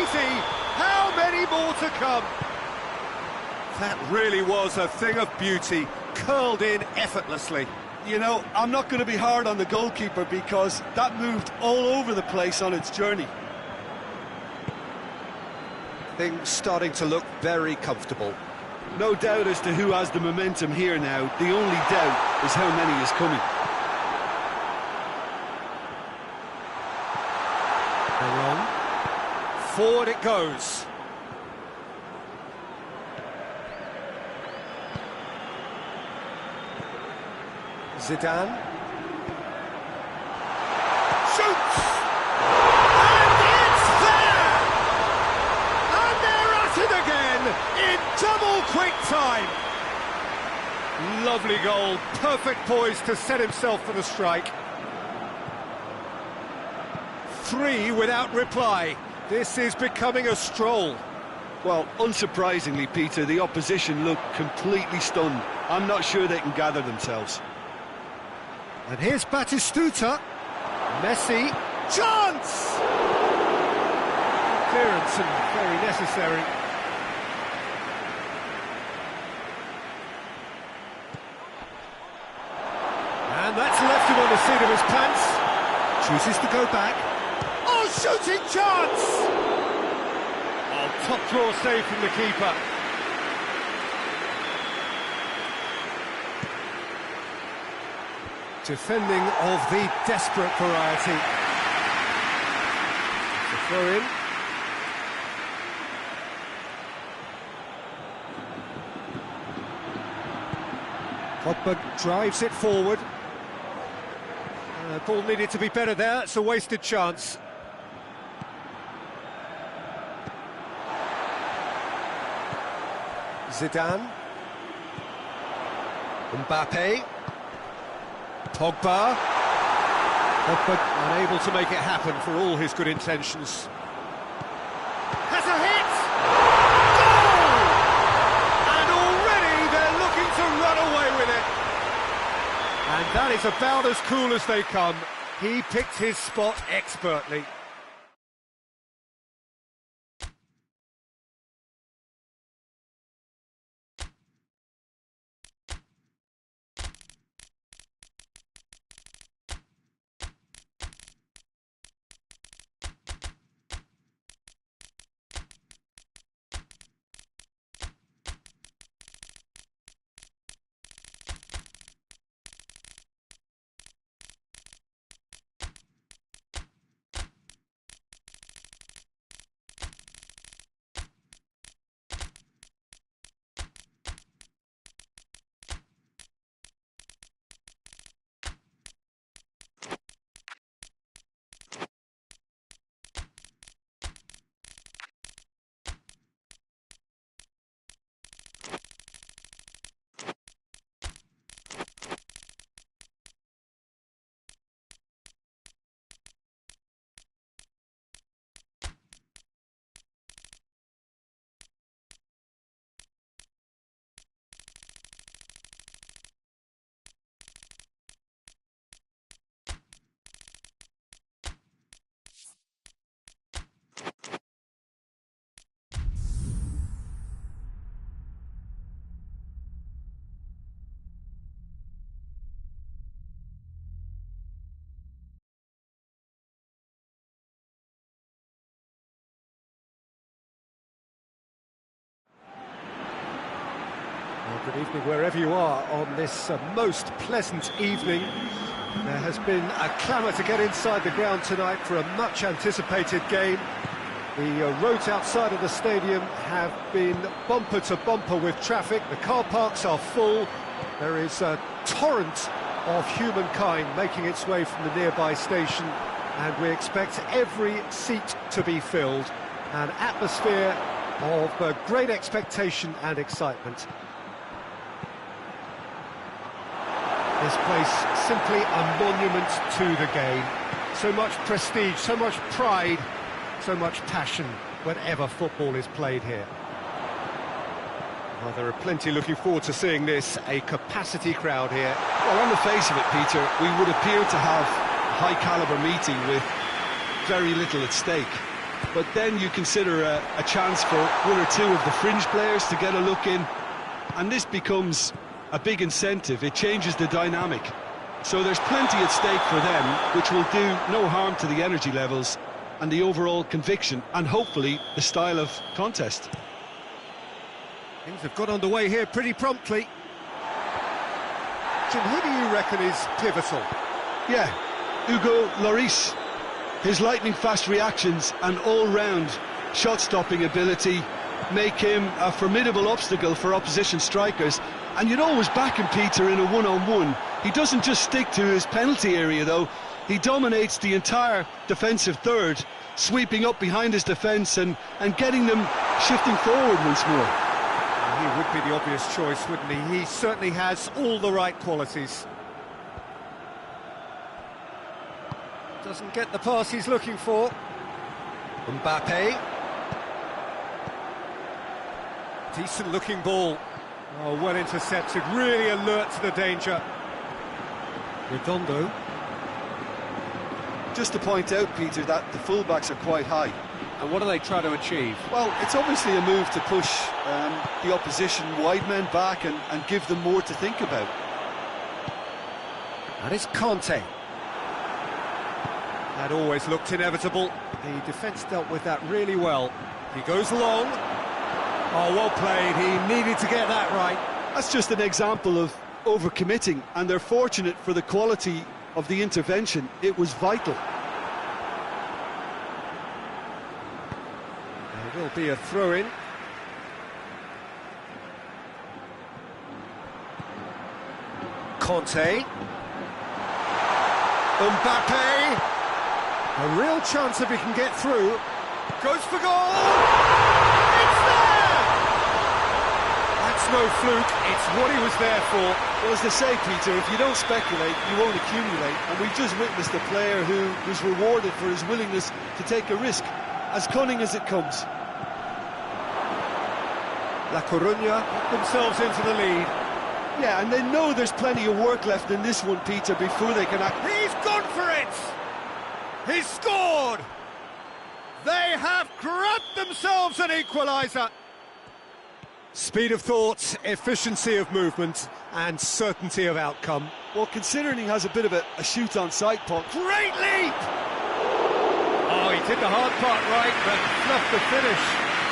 easy. How many more to come? That really was a thing of beauty, curled in effortlessly. You know, I'm not going to be hard on the goalkeeper because that moved all over the place on its journey. Things starting to look very comfortable. No doubt as to who has the momentum here now. The only doubt is how many is coming. They're wrong. Forward it goes. Zidane. Shoots! And it's there! And they're at it again in double quick time. Lovely goal, perfect poise to set himself for the strike. 3 without reply. This is becoming a stroll. Well, unsurprisingly, Peter, the opposition look completely stunned. I'm not sure they can gather themselves. And here's Batistuta. Messi. Chance! Clearance and very necessary. And that's left him on the seat of his pants. Chooses to go back. Oh, shooting chance! Oh, top draw save from the keeper. Defending of the desperate variety. It's a throw in. Pogba drives it forward. Ball needed to be better there, it's a wasted chance. Zidane. Mbappe. Pogba unable to make it happen for all his good intentions. Has a hit! Goal! And already they're looking to run away with it. And that is about as cool as they come. He picked his spot expertly. Well, good evening wherever you are on this most pleasant evening. There has been a clamour to get inside the ground tonight for a much anticipated game. The roads outside of the stadium have been bumper to bumper with traffic. The car parks are full. There is a torrent of humankind making its way from the nearby station, and we expect every seat to be filled. An atmosphere of great expectation and excitement. This place simply a monument to the game. So much prestige, so much pride, so much passion whenever football is played here. Well, there are plenty looking forward to seeing this, a capacity crowd here. Well, on the face of it, Peter, we would appear to have a high-caliber meeting with very little at stake. But then you consider a chance for one or two of the fringe players to get a look in, and this becomes a big incentive. It changes the dynamic. So there's plenty at stake for them, which will do no harm to the energy levels and the overall conviction, and hopefully the style of contest. Things have got underway here pretty promptly. Jim, who do you reckon is pivotal? Yeah, Hugo Lloris. His lightning-fast reactions and all-round shot-stopping ability make him a formidable obstacle for opposition strikers. And you'd always back him, Peter, in a one-on-one. He doesn't just stick to his penalty area, though. He dominates the entire defensive third, sweeping up behind his defence and getting them shifting forward once more. He would be the obvious choice, wouldn't he? He certainly has all the right qualities. Doesn't get the pass he's looking for. Mbappe. Decent looking ball. Oh, well intercepted, really alert to the danger. Redondo. Just to point out, Peter, that the fullbacks are quite high. And what are they trying to achieve? Well, it's obviously a move to push the opposition wide men back and give them more to think about. That is Conte. That always looked inevitable. The defence dealt with that really well. He goes long. Oh, well played. He needed to get that right. That's just an example of overcommitting, and they're fortunate for the quality of the intervention. It was vital. There will be a throw-in. Conte. Mbappe. A real chance if he can get through. Goes for goal! It's there! That's no fluke, it's what he was there for. Well, as they say, Peter, if you don't speculate, you won't accumulate. And we've just witnessed a player who was rewarded for his willingness to take a risk, as cunning as it comes. La Coruña put themselves into the lead. Yeah, and they know there's plenty of work left in this one, Peter, before they can act. He's gone for it! He's scored! They have grabbed themselves an equaliser. Speed of thought, efficiency of movement, and certainty of outcome. Well, considering he has a bit of a shoot on sight, Paul. Great leap! Oh, he did the hard part right, but fluffed the finish.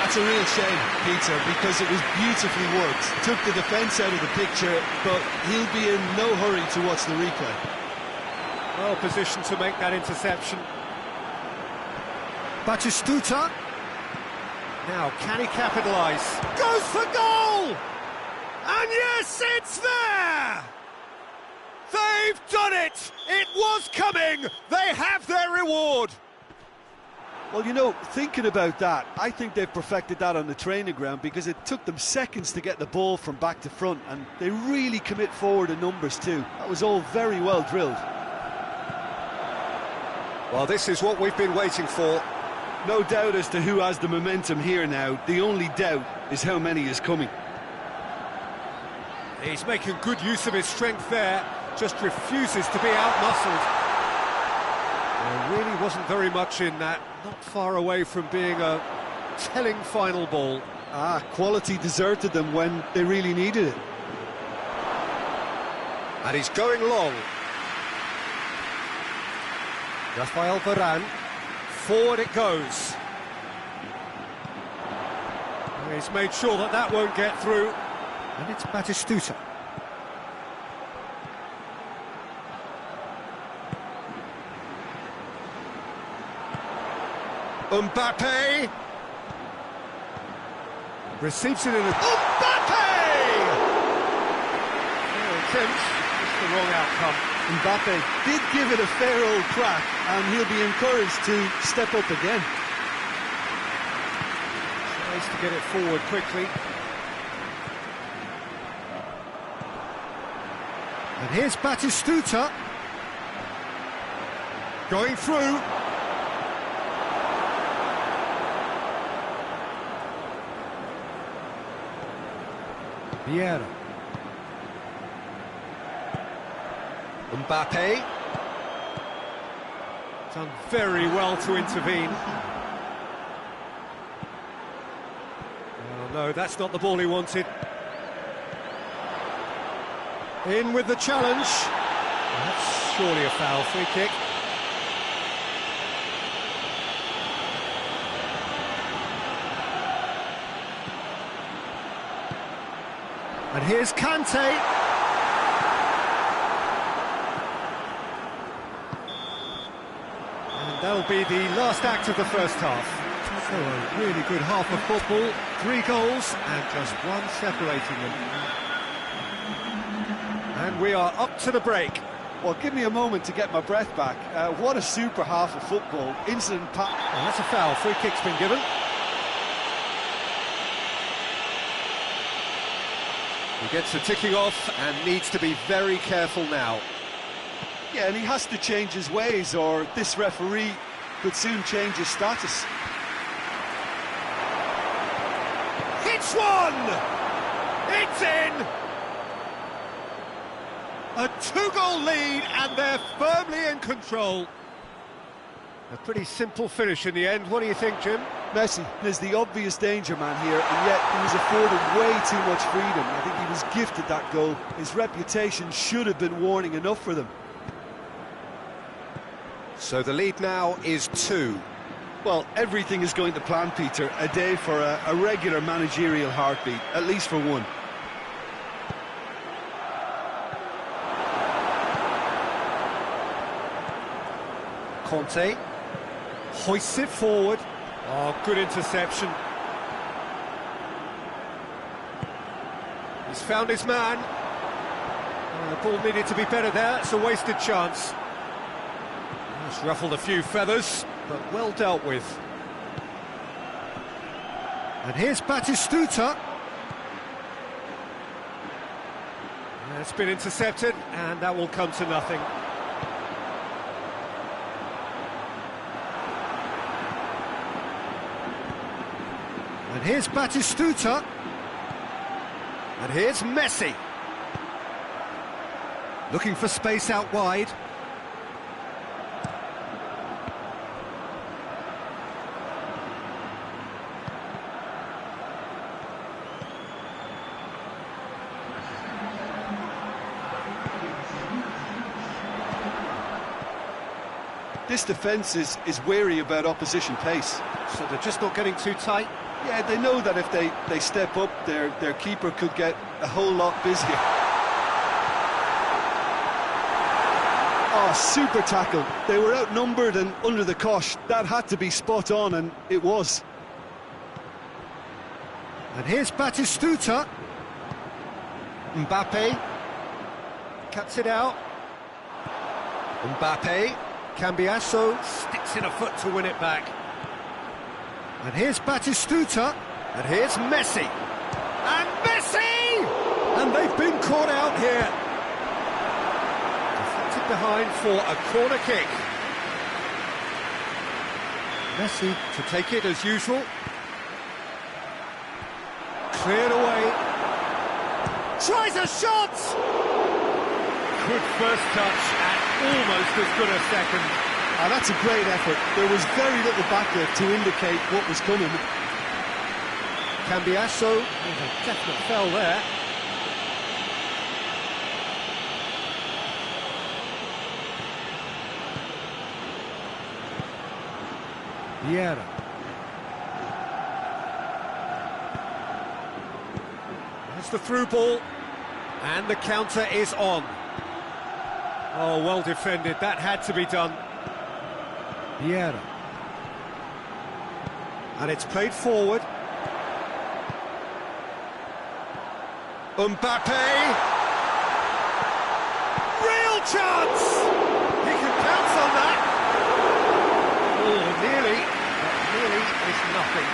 That's a real shame, Peter, because it was beautifully worked. Took the defence out of the picture, but he'll be in no hurry to watch the replay. Well positioned to make that interception. Batistuta. Now, can he capitalise? Goes for goal! And yes, it's there! They've done it! It was coming! They have their reward! Well, you know, thinking about that, I think they've perfected that on the training ground, because it took them seconds to get the ball from back to front, and they really commit forward in numbers too. That was all very well drilled. Well, this is what we've been waiting for. No doubt as to who has the momentum here now. The only doubt is how many is coming. He's making good use of his strength there, just refuses to be out-muscled. There really wasn't very much in that, not far away from being a telling final ball. Quality deserted them when they really needed it. And he's going long. Rafael Varane, forward it goes. He's made sure that that won't get through. And it's Batistuta. Mbappe! Receives it in a... Mbappe! attempt, just the wrong outcome. Mbappe did give it a fair old crack, and he'll be encouraged to step up again. Tries to get it forward quickly. And here's Batistuta. Going through. Vieira. Mbappe. Done very well to intervene. Oh no, that's not the ball he wanted. In with the challenge. That's surely a foul, free kick. And here's Kante. And that'll be the last act of the first half. So a really good half of football, 3 goals and just one separating them. And we are up to the break. Well, give me a moment to get my breath back. What a super half of football. Instant Well, that's a foul, free kick's been given. He gets the ticking off and needs to be very careful now. Yeah, and he has to change his ways, or this referee could soon change his status. It's one! It's in! A 2-goal lead and they're firmly in control. A pretty simple finish in the end. What do you think, Jim? Messi is the obvious danger man here, and yet he was afforded way too much freedom. I think he was gifted that goal. His reputation should have been warning enough for them. So the lead now is 2. Well, everything is going to plan, Peter. A day for a regular managerial heartbeat, at least for one. Conte hoists it forward. Oh, good interception. He's found his man. Oh, the ball needed to be better there. It's a wasted chance. It's ruffled a few feathers, but well dealt with. And here's Batistuta. It's been intercepted, and that will come to nothing. And here's Batistuta. And here's Messi. Looking for space out wide. This defence is wary about opposition pace. So they're just not getting too tight. Yeah, they know that if they step up, their keeper could get a whole lot busier. Oh, super tackle. They were outnumbered and under the cosh. That had to be spot on, and it was. And here's Batistuta. Mbappe cuts it out. Mbappe. Cambiasso sticks in a foot to win it back. And here's Batistuta. And here's Messi. And Messi! And they've been caught out here. Deflected behind for a corner kick. Messi to take it as usual. Cleared away. Tries a shot! Good first touch and almost as good a second. Ah, that's a great effort. There was very little backlift to indicate what was coming. Cambiasso, there's a definite foul there. Vieira. Here's the through ball, and the counter is on. Oh, well defended, that had to be done. Vieira. And it's played forward. Mbappe! Real chance! He can pounce on that! Oh, nearly, but nearly is nothing.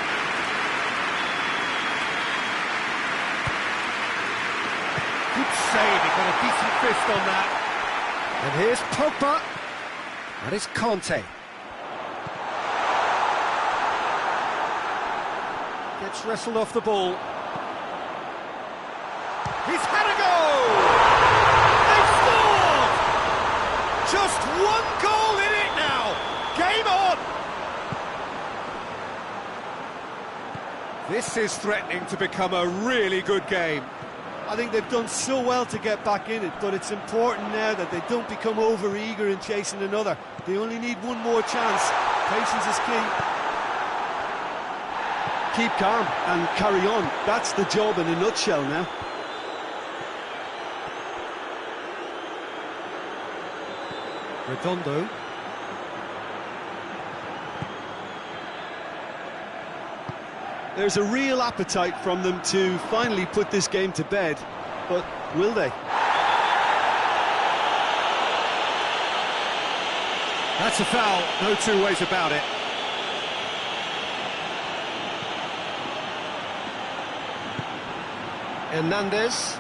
Good save, he got a decent fist on that. And here's Pogba, and it's Conte. Gets wrestled off the ball. He's had a go! They've scored! Just one goal in it now! Game on! This is threatening to become a really good game. I think they've done so well to get back in it, but it's important now that they don't become over-eager in chasing another. They only need one more chance. Patience is key. Keep calm and carry on. That's the job in a nutshell now. Redondo. There's a real appetite from them to finally put this game to bed, but will they? That's a foul, no two ways about it. Hernandez.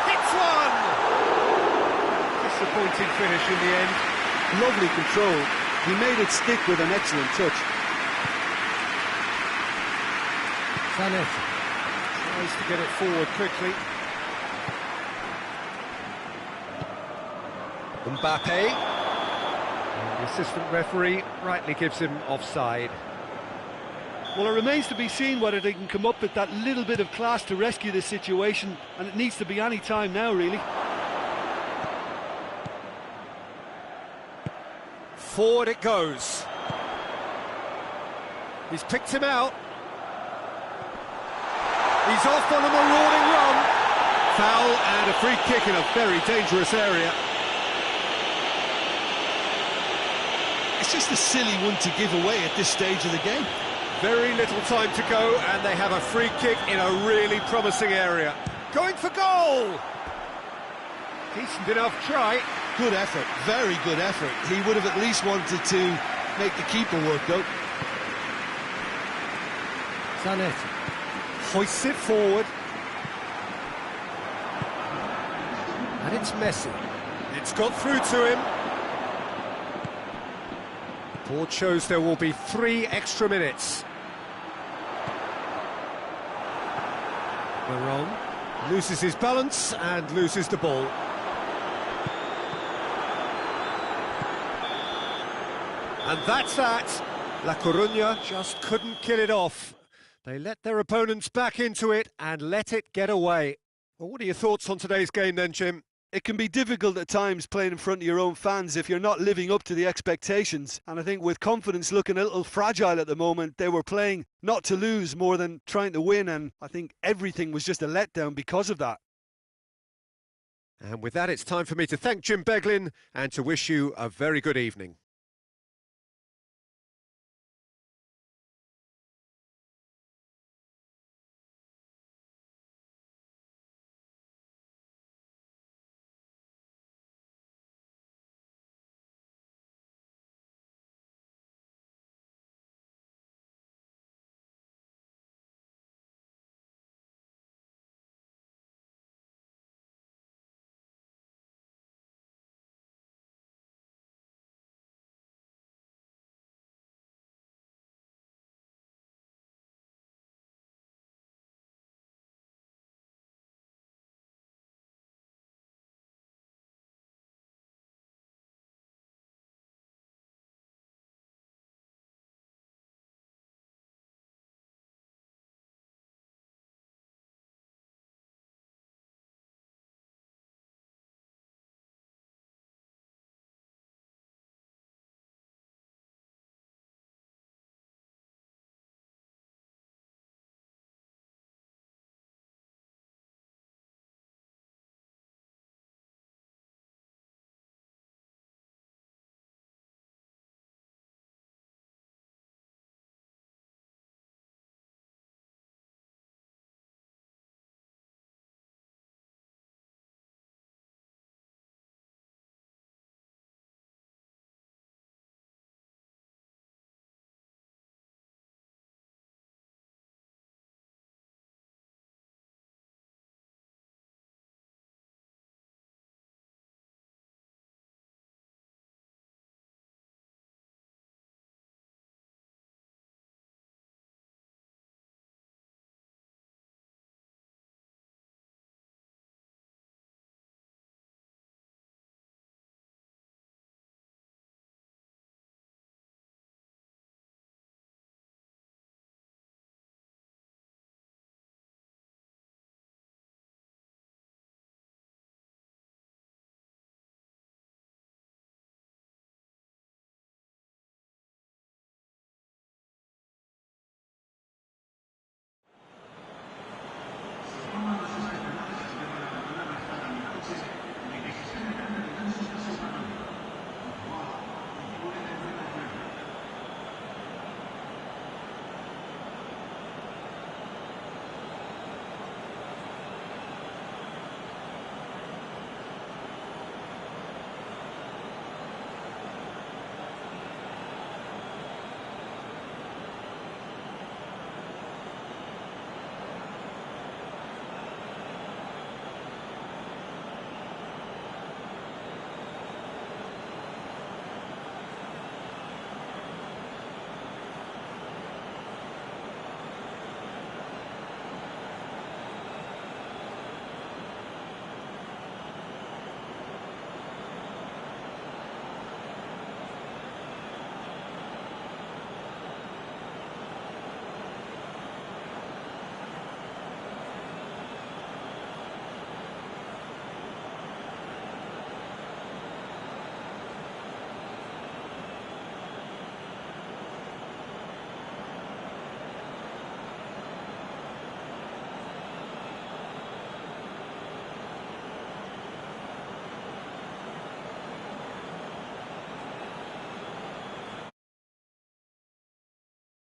Hits one! Disappointing finish in the end. Lovely control. He made it stick with an excellent touch. Zanetti tries to get it forward quickly. Mbappe. And the assistant referee rightly gives him offside. Well, it remains to be seen whether they can come up with that little bit of class to rescue this situation, and it needs to be any time now, really. Forward it goes. He's picked him out. He's off on a marauding run. Foul and a free kick in a very dangerous area. It's just a silly one to give away at this stage of the game. Very little time to go, and they have a free kick in a really promising area. Going for goal! Decent enough try. Good effort, very good effort. He would have at least wanted to make the keeper work, though. Zanetti hoists it forward. And it's Messi. It's got through to him. Board shows there will be 3 extra minutes. Veron loses his balance and loses the ball. And that's that. La Coruña just couldn't kill it off. They let their opponents back into it and let it get away. Well, what are your thoughts on today's game then, Jim? It can be difficult at times playing in front of your own fans if you're not living up to the expectations. And I think with confidence looking a little fragile at the moment, they were playing not to lose more than trying to win. And I think everything was just a letdown because of that. And with that, it's time for me to thank Jim Beglin and to wish you a very good evening.